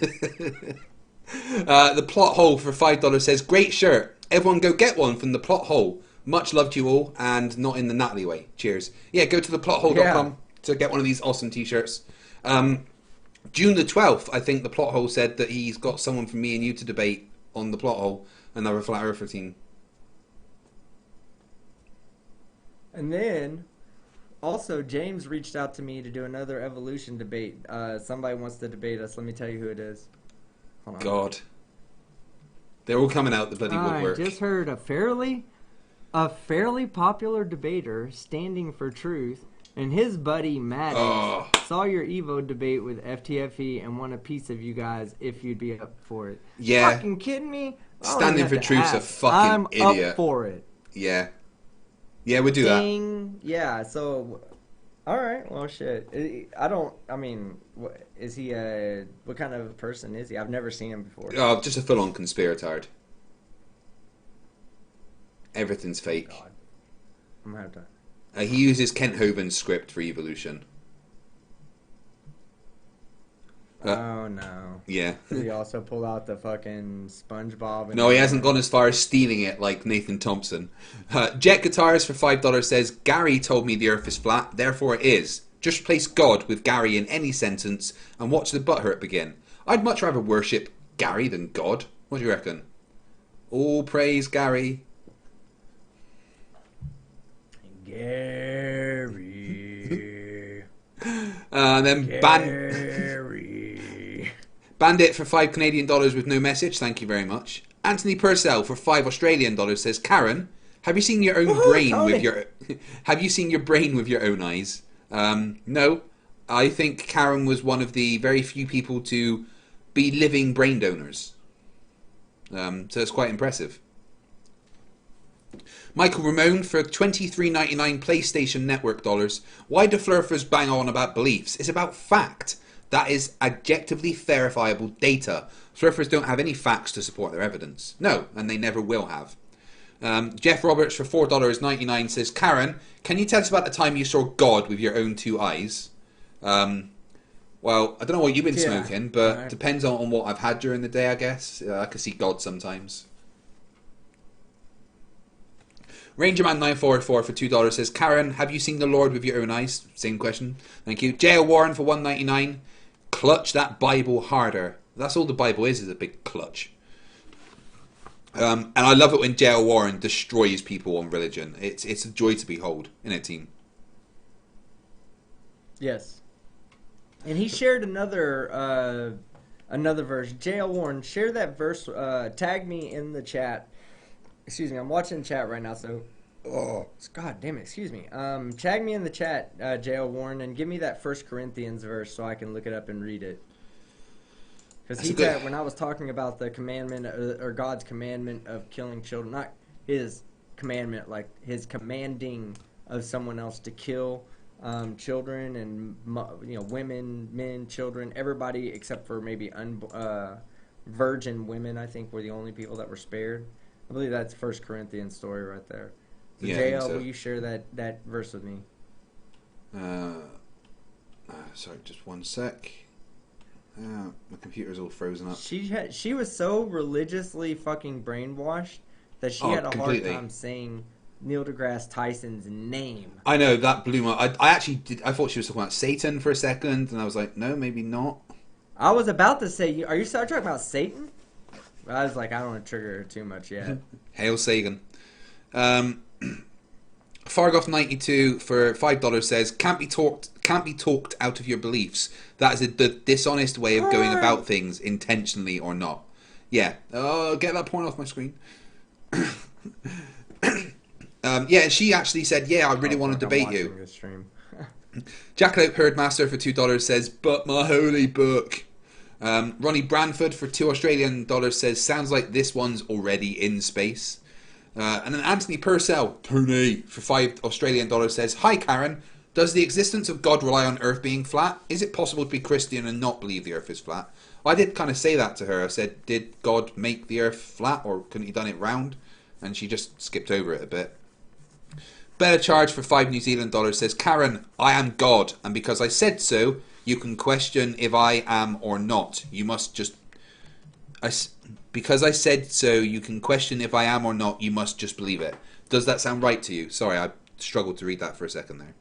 The plot hole for $5 says, great shirt. Everyone go get one from the plot hole. Much love to you all, and not in the Natalie way. Cheers. Yeah, go to theplothole.com to get one of these awesome t-shirts. June the 12th, I think the plot hole said that he's got someone from me and you to debate on the plot hole, another flat earther team. And then, also, James reached out to me to do another evolution debate. Somebody wants to debate us. Let me tell you who it is. Hold on. God. They're all coming out the bloody woodwork. I just heard a fairly popular debater standing for truth, and his buddy Maddie saw your Evo debate with FTFE and want a piece of you guys if you'd be up for it. Yeah. Fucking kidding me? Standing for truth's a fucking idiot. I'm up for it. Yeah. Yeah, we'll do that. Yeah, so... Alright, well, shit. Is he what kind of person is he? I've never seen him before. Oh, just a full-on conspiratard. Everything's fake. God. I'm gonna have to... He uses Kent Hovind's script for Evolution. Oh, no. Yeah. He also pulled out the fucking SpongeBob. No, he hasn't gone as far as stealing it like Nathan Thompson. Jet Guitars for $5 says, Gary told me the earth is flat, therefore it is. Just replace God with Gary in any sentence and watch the butthurt begin. I'd much rather worship Gary than God. What do you reckon? All praise Gary. Gary. And then Bandit for $5 Canadian with no message. Thank you very much. Anthony Purcell for $5 Australian says, Karen, have you seen your own brain with your? Have you seen your brain with your own eyes? No. I think Karen was one of the very few people to be living brain donors. So it's quite impressive. Michael Ramone for $23.99 PlayStation Network dollars. Why do Flerfs bang on about beliefs? It's about fact. That is objectively verifiable data. Flerfs don't have any facts to support their evidence. No, and they never will have. Jeff Roberts for $4.99 says, Karen, can you tell us about the time you saw God with your own two eyes? Well, I don't know what you've been smoking, but depends on what I've had during the day, I guess. I can see God sometimes. Rangerman944 for $2 says, Karen, have you seen the Lord with your own eyes? Same question. Thank you. J.L. Warren for $1.99. Clutch that Bible harder. That's all the Bible is a big clutch. And I love it when J.L. Warren destroys people on religion. It's a joy to behold in a team. Yes. And he shared another verse. J.L. Warren, share that verse. Tag me in the chat. Excuse me, I'm watching chat right now, so... Oh, God damn it, excuse me. Tag me in the chat, J.L. Warren, and give me that 1 Corinthians verse so I can look it up and read it. Because he said, when I was talking about the commandment, or God's commandment of killing children, not his commandment, like his commanding of someone else to kill children and women, men, children, everybody except for maybe virgin women, I think, were the only people that were spared. I believe that's 1 Corinthians story right there. So Yeah, JL, so. will you share that verse with me? Sorry, just one sec. My computer's all frozen up. She was so religiously fucking brainwashed that she had a completely. hard time saying Neil deGrasse Tyson's name. I know, that blew my... I actually did... I thought she was talking about Satan for a second, and I was like, no, maybe not. I was about to say, are you talking about Satan? I was like, I don't want to trigger her too much yet. Hail Sagan. Fargoth92 for $5 says, can't be talked out of your beliefs. That is the dishonest way of going about things, intentionally or not. Yeah. Get that point off my screen. Yeah, and she actually said, yeah, I really want to debate you. This stream. Jackalope Herdmaster for $2 says, but my holy book. Ronnie Branford for $2 says, sounds like this one's already in space. And then Anthony Purcell, Tony, for $5 says, hi Karen, does the existence of God rely on Earth being flat? Is it possible to be Christian and not believe the Earth is flat? Well, I did kind of say that to her. I said, did God make the Earth flat, or couldn't he done it round? And she just skipped over it a bit. Better Charge for $5 New Zealand says, Karen, I am God, and because I said so, you can question if I am or not. You must just... because I said so, you can question if I am or not. You must just believe it. Does that sound right to you? Sorry, I struggled to read that for a second there.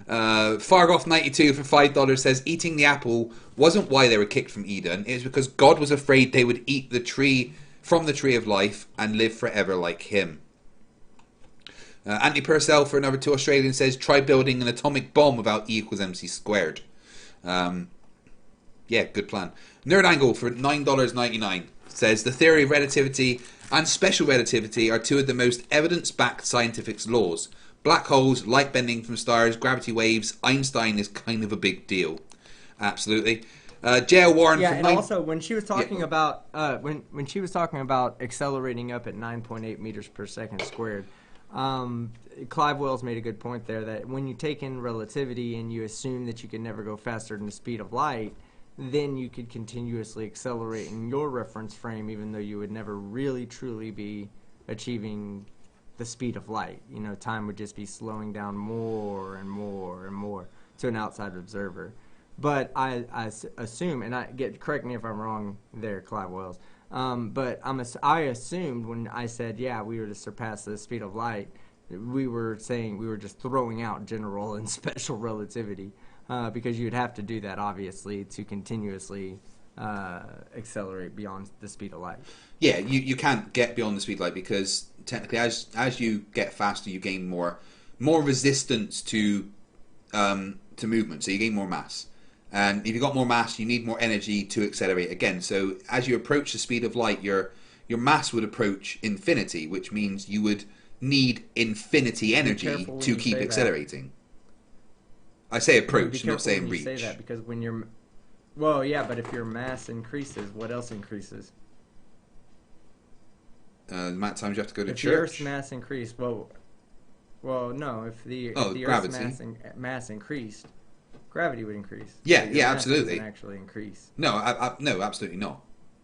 Fargoth92 for $5 says, eating the apple wasn't why they were kicked from Eden. It was because God was afraid they would eat the tree from the tree of life and live forever like him. Anthony Purcell for another $2 says, try building an atomic bomb without E equals MC squared. Yeah, good plan. Nerd Angle for $9.99 says, the theory of relativity and special relativity are two of the most evidence-backed scientific laws. Black holes, light bending from stars, gravity waves, Einstein is kind of a big deal. Absolutely. J.L. Warren. Yeah, and also when she was talking about when she was talking about accelerating up at 9.8 meters per second squared, Clive Wells made a good point there that when you take in relativity and you assume that you can never go faster than the speed of light, then you could continuously accelerate in your reference frame, even though you would never really truly be achieving the speed of light. You know, time would just be slowing down more and more and more to an outside observer. But I assume, and correct me if I'm wrong there, Clive Wells, but I assumed when I said, yeah, we were to surpass the speed of light, we were saying we were just throwing out general and special relativity, because you'd have to do that, obviously, to continuously accelerate beyond the speed of light. Yeah, you can't get beyond the speed of light because technically as you get faster, you gain more resistance to movement, so you gain more mass. And if you've got more mass, you need more energy to accelerate again. So as you approach the speed of light, your mass would approach infinity, which means you would need infinity energy to keep accelerating. I say approach, not saying reach. Say that because when you're... Well, yeah, but if your mass increases, what else increases? The amount of times you have to go to church. If the Earth's mass increased, well, no. If the Earth's mass increased, gravity would increase. Yeah, yeah, absolutely. Actually increase. No, no, absolutely not,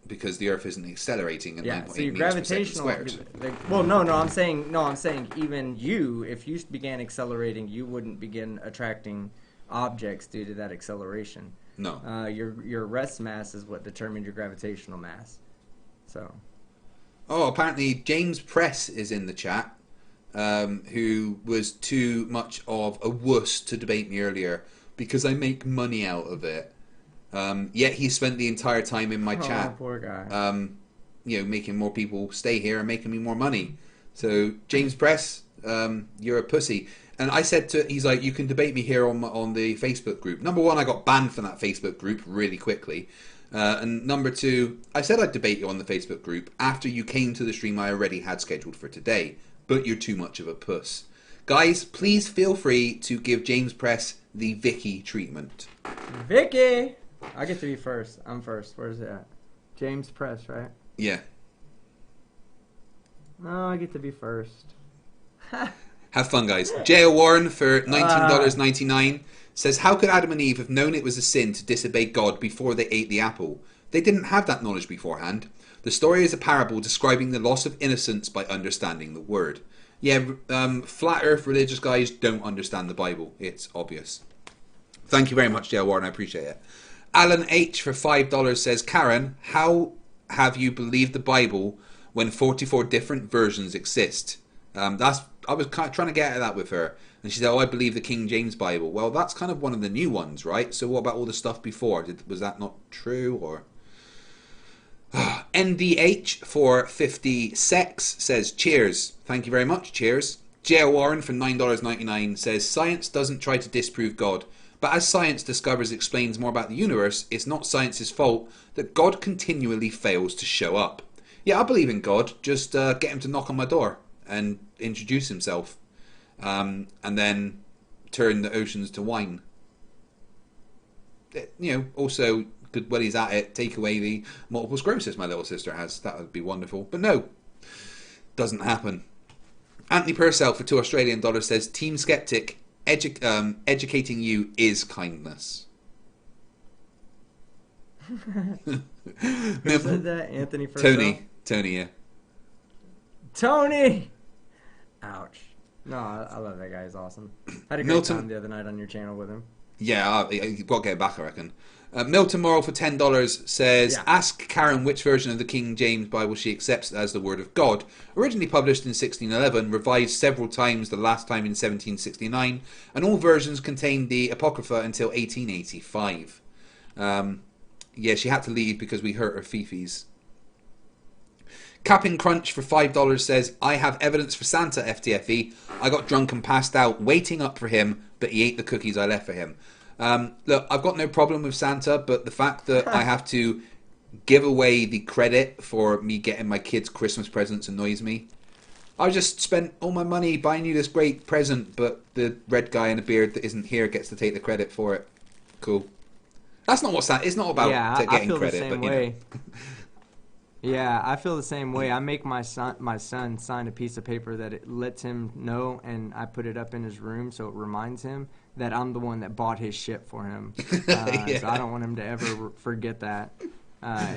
because the Earth isn't accelerating at 9.8 so your meters per second squared. Well, no, I'm saying even you, if you began accelerating, you wouldn't begin attracting objects due to that acceleration. No. Your rest mass is what determines your gravitational mass. So. Oh, apparently James Press is in the chat, who was too much of a wuss to debate me earlier because I make money out of it. Yet he spent the entire time in my chat. Oh, poor guy. Making more people stay here and making me more money. So James Press, you're a pussy. And I said he's like, you can debate me here on the Facebook group. Number one, I got banned from that Facebook group really quickly. And number two, I said I'd debate you on the Facebook group after you came to the stream I already had scheduled for today. But you're too much of a puss. Guys, please feel free to give James Press the Vicky treatment. Vicky! I get to be first. I'm first. Where's it at? James Press, right? Yeah. No, I get to be first. Have fun, guys. J.O. Warren for $19.99 says, how could Adam and Eve have known it was a sin to disobey God before they ate the apple? They didn't have that knowledge beforehand. The story is a parable describing the loss of innocence by understanding the word. Yeah, flat earth religious guys don't understand the Bible. It's obvious. Thank you very much, J.O. Warren. I appreciate it. Alan H. for $5 says, Karen, how have you believed the Bible when 44 different versions exist? I was kind of trying to get at that with her, and she said, I believe the King James Bible. Well, that's kind of one of the new ones, right? So what about all the stuff before? Was that not true? Or NDH for 50 sex says, cheers. Thank you very much. Cheers. J.L. Warren for $9.99 says, science doesn't try to disprove God, but as science discovers explains more about the universe, it's not science's fault that God continually fails to show up. Yeah, I believe in God. Just get him to knock on my door and introduce himself, and then turn the oceans to wine. Also, Good, when he's at it, take away the multiple sclerosis my little sister has. That would be wonderful. But no, doesn't happen. Anthony Purcell for $2 says, Team Skeptic, educating you is kindness. Who said that? Anthony Purcell? Tony, yeah. Tony! Ouch. No, I love that guy. He's awesome. Had a great time the other night on your channel with him. Yeah, you've got to get it back, I reckon. Milton Morrow for $10 says, ask Karen which version of the King James Bible she accepts as the Word of God. Originally published in 1611, revised several times, the last time in 1769, and all versions contained the Apocrypha until 1885. Yeah, she had to leave because we hurt her fifis. Cap'n Crunch for $5 says, I have evidence for Santa, FTFE. I got drunk and passed out waiting up for him, but he ate the cookies I left for him. Look, I've got no problem with Santa, but the fact that I have to give away the credit for me getting my kids Christmas presents annoys me. I just spent all my money buying you this great present, but the red guy in a beard that isn't here gets to take the credit for it. Cool. That's not what Santa... It's not about getting credit, but you know. Yeah, I feel the same way. I make my son sign a piece of paper that it lets him know, and I put it up in his room so it reminds him that I'm the one that bought his shit for him. So I don't want him to ever forget that.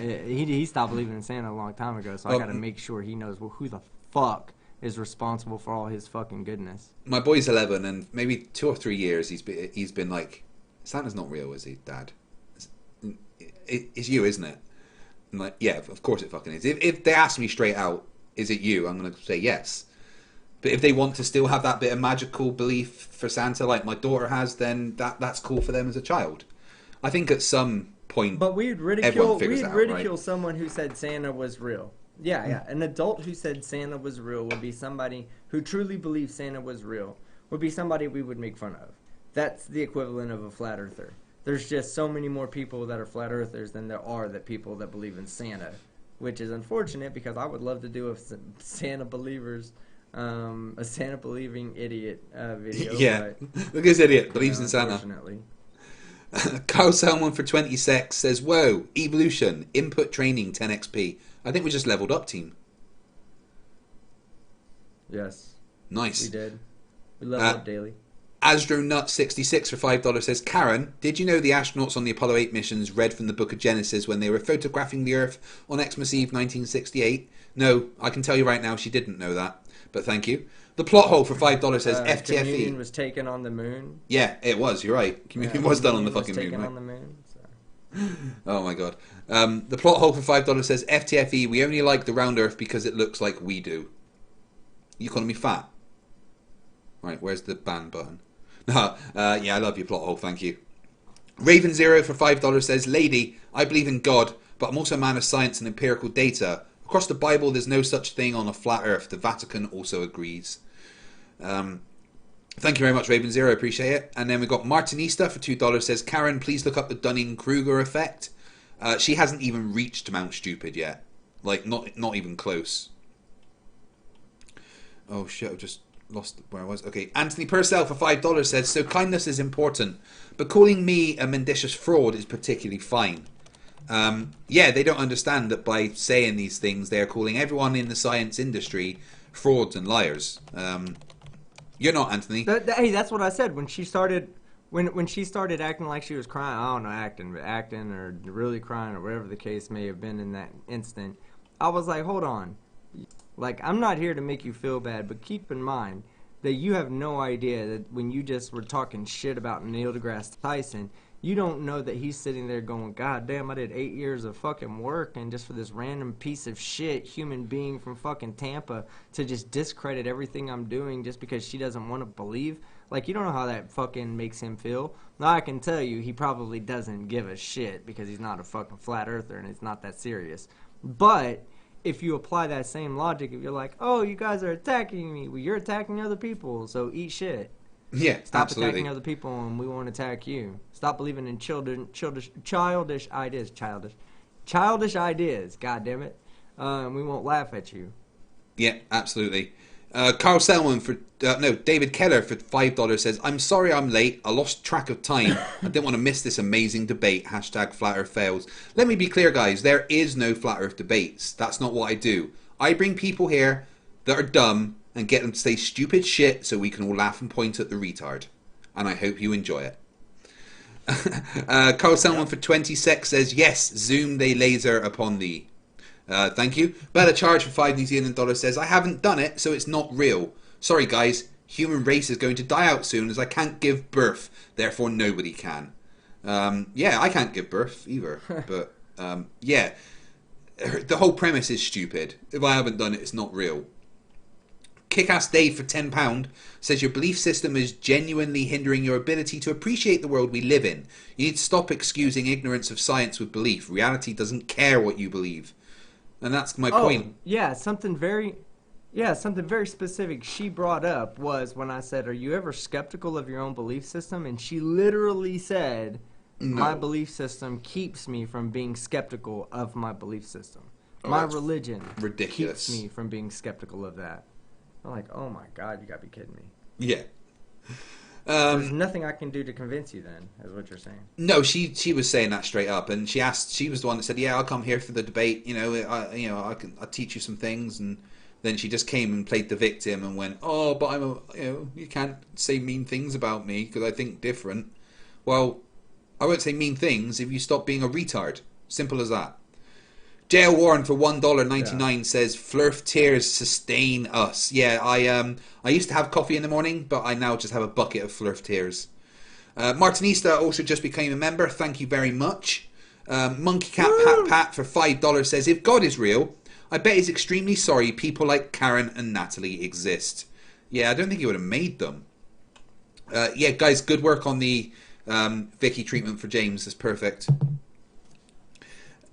He stopped believing in Santa a long time ago, so I got to make sure he knows who the fuck is responsible for all his fucking goodness. My boy's 11, and maybe 2 or 3 years he's been like, Santa's not real, is he, Dad? It's you, isn't it? I'm like, yeah, of course it fucking is. If they ask me straight out, is it you? I'm going to say yes. But if they want to still have that bit of magical belief for Santa, like my daughter has, then that's cool for them as a child. I think at some point, but we'd ridicule right? someone who said Santa was real. Yeah. An adult who said Santa was real would be somebody who truly believed Santa was real. Would be somebody we would make fun of. That's the equivalent of a flat earther. There's just so many more people that are flat earthers than there are people that believe in Santa, which is unfortunate because I would love to do a Santa believers, a Santa believing idiot video. Yeah, look at this idiot believes in Santa. Unfortunately. Carl Salmon for 20 secs says, whoa, evolution, input training 10 XP. I think we just leveled up, team. Yes. Nice. We did. We leveled up daily. AstroNut66 for $5 says, Karen, did you know the astronauts on the Apollo 8 missions read from the Book of Genesis when they were photographing the Earth on Xmas Eve 1968? No, I can tell you right now she didn't know that, but thank you. The plot hole for $5 says, FTFE. Communion was taken on the moon. Yeah, it was, you're right. Communion was done on the fucking moon, right? On the moon, so. Oh my god. The plot hole for $5 says, FTFE, we only like the round Earth because it looks like we do. You calling me fat? Right, where's the ban button? Yeah, I love your plot hole, thank you. Raven Zero for $5 says, Lady, I believe in God, but I'm also a man of science and empirical data. Across the Bible, there's no such thing on a flat earth. The Vatican also agrees. Thank you very much, Raven Zero, appreciate it. And then we've got Martinista for $2 says, Karen, please look up the Dunning-Kruger effect. She hasn't even reached Mount Stupid yet. Like, not even close. Oh shit, I've just lost where I was. Okay, Anthony Purcell for $5 says, so kindness is important, but calling me a mendacious fraud is particularly fine. Yeah, they don't understand that by saying these things, they're calling everyone in the science industry frauds and liars. You're not, Anthony. Hey, that's what I said when she started. When she started acting like she was crying, I don't know, acting or really crying or whatever the case may have been in that instant, I was like, hold on. Like, I'm not here to make you feel bad, but keep in mind that you have no idea that when you just were talking shit about Neil deGrasse Tyson, you don't know that he's sitting there going, God damn, I did 8 years of fucking work, and just for this random piece of shit human being from fucking Tampa to just discredit everything I'm doing just because she doesn't want to believe. Like, you don't know how that fucking makes him feel. Now, I can tell you he probably doesn't give a shit because he's not a fucking flat earther and it's not that serious. But if you apply that same logic, if you're like, oh, you guys are attacking me, well, you're attacking other people, so eat shit. Yeah, Stop absolutely. attacking other people and we won't attack you. Stop believing in childish ideas. Childish ideas, God damn it. We won't laugh at you. Yeah, absolutely. Carl Selman for David Keller for $5 says, I'm sorry I'm late. I lost track of time. I didn't want to miss this amazing debate. Hashtag Flat Earth fails. Let me be clear, guys. There is no Flat Earth debates. That's not what I do. I bring people here that are dumb and get them to say stupid shit so we can all laugh and point at the retard. And I hope you enjoy it. Carl Selman for 20 sec says, yes, zoom they laser upon thee. Thank you. Bella Charge for $5 says, I haven't done it, so it's not real. Sorry, guys. Human race is going to die out soon as I can't give birth. Therefore, nobody can. Yeah, I can't give birth either. But, yeah. The whole premise is stupid. If I haven't done it, it's not real. Kick-Ass Dave for £10 says, your belief system is genuinely hindering your ability to appreciate the world we live in. You need to stop excusing ignorance of science with belief. Reality doesn't care what you believe. And that's my point. Yeah, something very specific she brought up was when I said, are you ever skeptical of your own belief system? And she literally said, my belief system keeps me from being skeptical of my belief system. My religion keeps me from being skeptical of that. I'm like, oh my God, you gotta be kidding me. Yeah. There's nothing I can do to convince you then, is what you're saying. No, she was saying that straight up, and she was the one that said, yeah, I'll come here for the debate, I'll teach you some things, and then she just came and played the victim and went, oh, but you can't say mean things about me because I think different. Well, I won't say mean things if you stop being a retard. Simple as that. JL Warren for $1.99 says, Flerf tears sustain us. Yeah, I used to have coffee in the morning, but I now just have a bucket of Flerf tears. Martinista also just became a member. Thank you very much. Monkey Cat Pat Pat for $5 says, if God is real, I bet he's extremely sorry people like Karen and Natalie exist. Yeah, I don't think he would have made them. Yeah, guys, good work on the Vicky treatment for James. That's perfect.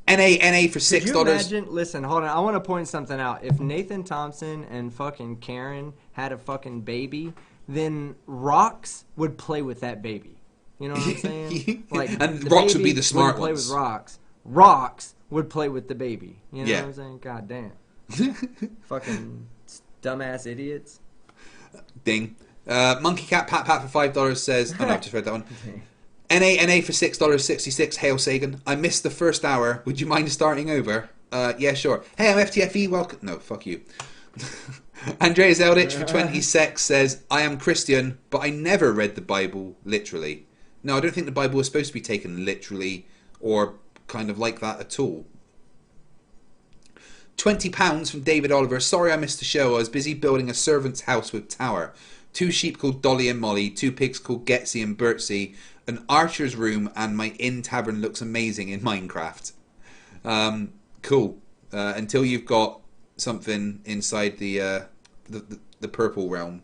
NA for $6. Could you imagine? Listen, hold on. I want to point something out. If Nathan Thompson and fucking Karen had a fucking baby, then Rocks would play with that baby. You know what I'm saying? Like, and Rocks would be the smart play ones. With Rocks. Rocks would play with the baby. You know what I'm saying? God damn. Fucking dumbass idiots. Ding. Monkey Cat Pat Pat for $5 says, oh no, I've just read that one. NA for $6.66. Hail Sagan. I missed the first hour. Would you mind starting over? Yeah, sure. Hey, I'm FTFE. Welcome. No, fuck you. Andreas Eldritch for 20 secs says, I am Christian, but I never read the Bible literally. No, I don't think the Bible was supposed to be taken literally or kind of like that at all. £20 from David Oliver. Sorry I missed the show. I was busy building a servant's house with tower. 2 sheep called Dolly and Molly. 2 pigs called Getsy and Bertsy. An archer's room, and my inn tavern looks amazing in Minecraft. Cool. Until you've got something inside the purple realm,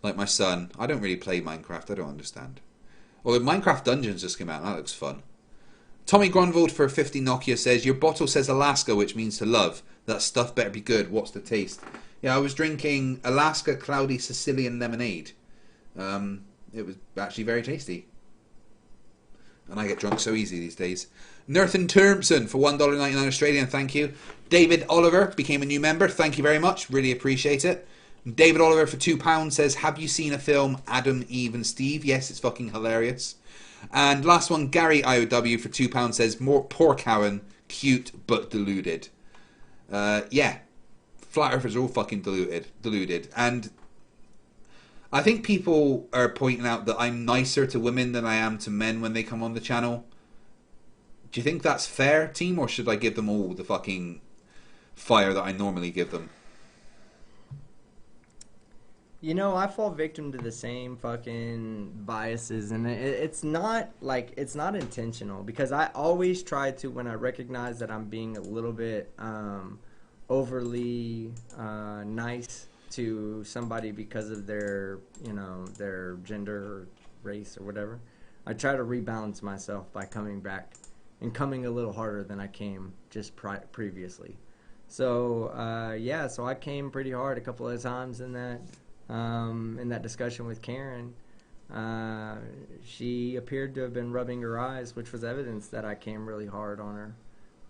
like my son. I don't really play Minecraft. I don't understand. Although Minecraft Dungeons just came out. That looks fun. Tommy Gronvold for 50 Nokia says, your bottle says Alaska, which means to love. That stuff better be good. What's the taste? Yeah, I was drinking Alaska Cloudy Sicilian Lemonade. It was actually very tasty. And I get drunk so easy these days. Nerthan Termson for $1.99 Australian, thank you. David Oliver became a new member. Thank you very much. Really appreciate it. David Oliver for £2 says, have you seen a film Adam, Eve and Steve? Yes, it's fucking hilarious. And last one, Gary IOW for £2 says, more poor Cowan, cute but deluded. Yeah. Flat Earthers are all fucking deluded. And I think people are pointing out that I'm nicer to women than I am to men when they come on the channel. Do you think that's fair, team, or should I give them all the fucking fire that I normally give them? You know, I fall victim to the same fucking biases, and it's not intentional, because I always try to, when I recognize that I'm being a little bit overly nice to somebody because of their gender or race or whatever, I try to rebalance myself by coming back and coming a little harder than I came just previously. So yeah, so I came pretty hard a couple of times in that discussion with Karen. She appeared to have been rubbing her eyes, which was evidence that I came really hard on her.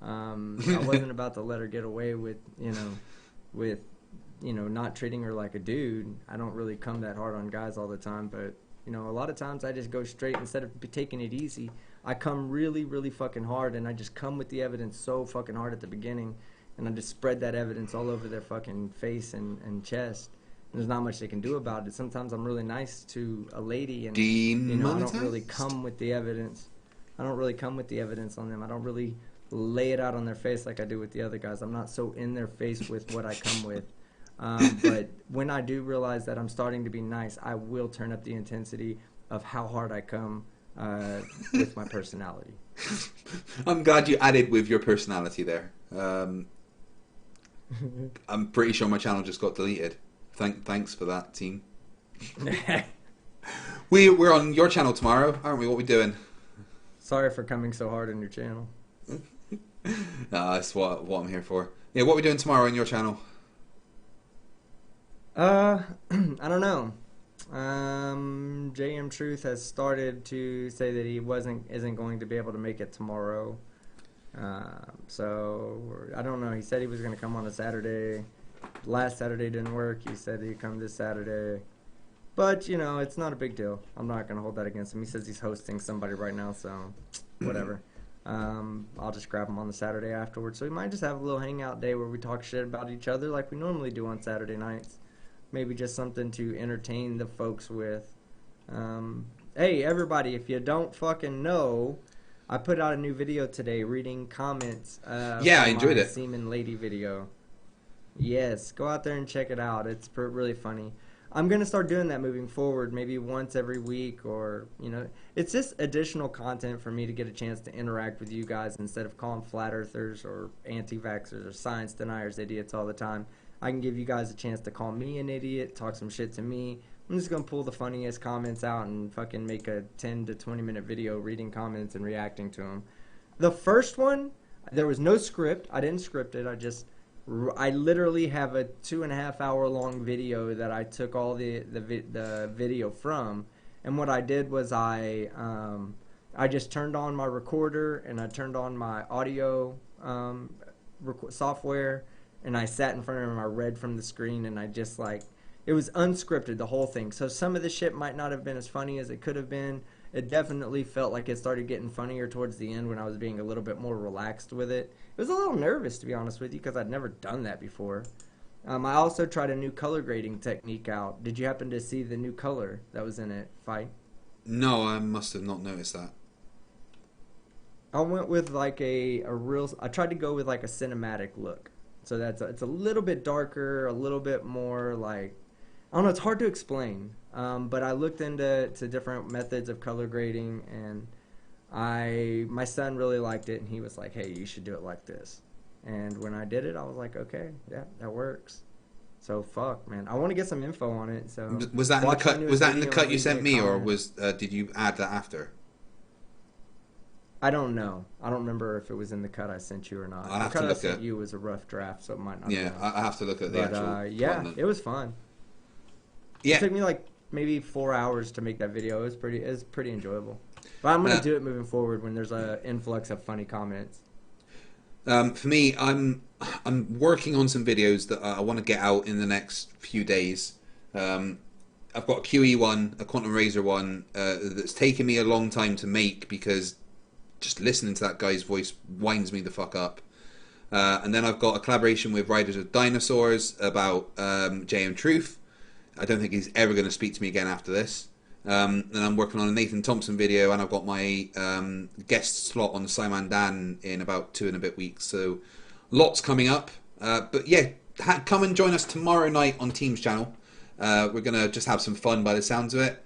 I wasn't about to let her get away with not treating her like a dude. I don't really come that hard on guys all the time, but a lot of times I just go straight instead of taking it easy. I come really, really fucking hard, and I just come with the evidence so fucking hard at the beginning, and I just spread that evidence all over their fucking face and chest. And there's not much they can do about it. Sometimes I'm really nice to a lady, and I don't really come with the evidence. I don't really come with the evidence on them. I don't really lay it out on their face like I do with the other guys. I'm not so in their face with what I come with. But when I do realize that I'm starting to be nice, I will turn up the intensity of how hard I come with my personality. I'm glad you added with your personality there. I'm pretty sure my channel just got deleted. Thanks for that, team. We're on your channel tomorrow, aren't we? What are we doing? Sorry for coming so hard on your channel. That's what I'm here for. Yeah, what are we doing tomorrow on your channel? I don't know. JM Truth has started to say that he isn't going to be able to make it tomorrow. So I don't know. He said he was going to come on a Saturday. Last Saturday didn't work. He said he'd come this Saturday. But, it's not a big deal. I'm not going to hold that against him. He says he's hosting somebody right now, so whatever. I'll just grab him on the Saturday afterwards. So we might just have a little hangout day where we talk shit about each other like we normally do on Saturday nights. Maybe just something to entertain the folks with. Hey, everybody, if you don't fucking know, I put out a new video today reading comments. I enjoyed it. Semen Lady video. Yes, go out there and check it out. It's really funny. I'm going to start doing that moving forward, maybe once every week, or, it's just additional content for me to get a chance to interact with you guys instead of calling flat earthers or anti-vaxxers or science deniers idiots all the time. I can give you guys a chance to call me an idiot, talk some shit to me. I'm just going to pull the funniest comments out and fucking make a 10 to 20 minute video reading comments and reacting to them. The first one, there was no script. I didn't script it. I literally have a 2.5 hour long video that I took all the video from, and what I did was I just turned on my recorder and I turned on my audio software, and I sat in front of him. I read from the screen, and I just it was unscripted, the whole thing. So some of the shit might not have been as funny as it could have been. It definitely felt like it started getting funnier towards the end when I was being a little bit more relaxed with it. It was a little nervous, to be honest with you, because I'd never done that before. I also tried a new color grading technique out. Did you happen to see the new color that was in it, Fight? No, I must have not noticed that. I went with I tried to go with a cinematic look. So it's a little bit darker, a little bit more I don't know, it's hard to explain. But I looked into different methods of color grading, and my son really liked it, and he was like, hey, you should do it like this. And when I did it, I was like, okay, yeah, that works. So fuck, man, I want to get some info on it. So was that in the cut? Was that in the cut you sent me, or did you add that after? I don't know. I don't remember if it was in the cut I sent you or not. I'll have the cut to look I sent at. you was a rough draft, so it might not. Yeah, I have to look at the actual. Yeah, it was fun. Yeah, it took me maybe 4 hours to make that video. It was pretty enjoyable. But I'm gonna do it moving forward when there's an influx of funny comments. For me, I'm working on some videos that I want to get out in the next few days. I've got a QE one, a Quantum Razor one that's taken me a long time to make because just listening to that guy's voice winds me the fuck up. And then I've got a collaboration with Riders of Dinosaurs about JM Truth. I don't think he's ever going to speak to me again after this. And I'm working on a Nathan Thompson video, and I've got my guest slot on Simon Dan in about 2 and a bit weeks. So lots coming up. But yeah, come and join us tomorrow night on Team's channel. We're going to just have some fun by the sounds of it.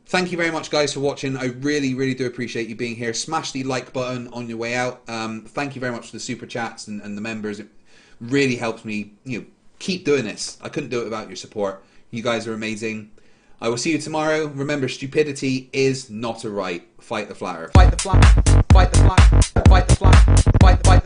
Thank you very much, guys, for watching. I really, really do appreciate you being here. Smash the like button on your way out. Thank you very much for the super chats and the members. It really helps me, keep doing this. I couldn't do it without your support. You guys are amazing. I will see you tomorrow. Remember, stupidity is not a right. Fight the flat earth. Fight the flat. Fight the flat. Fight the flat. Fight the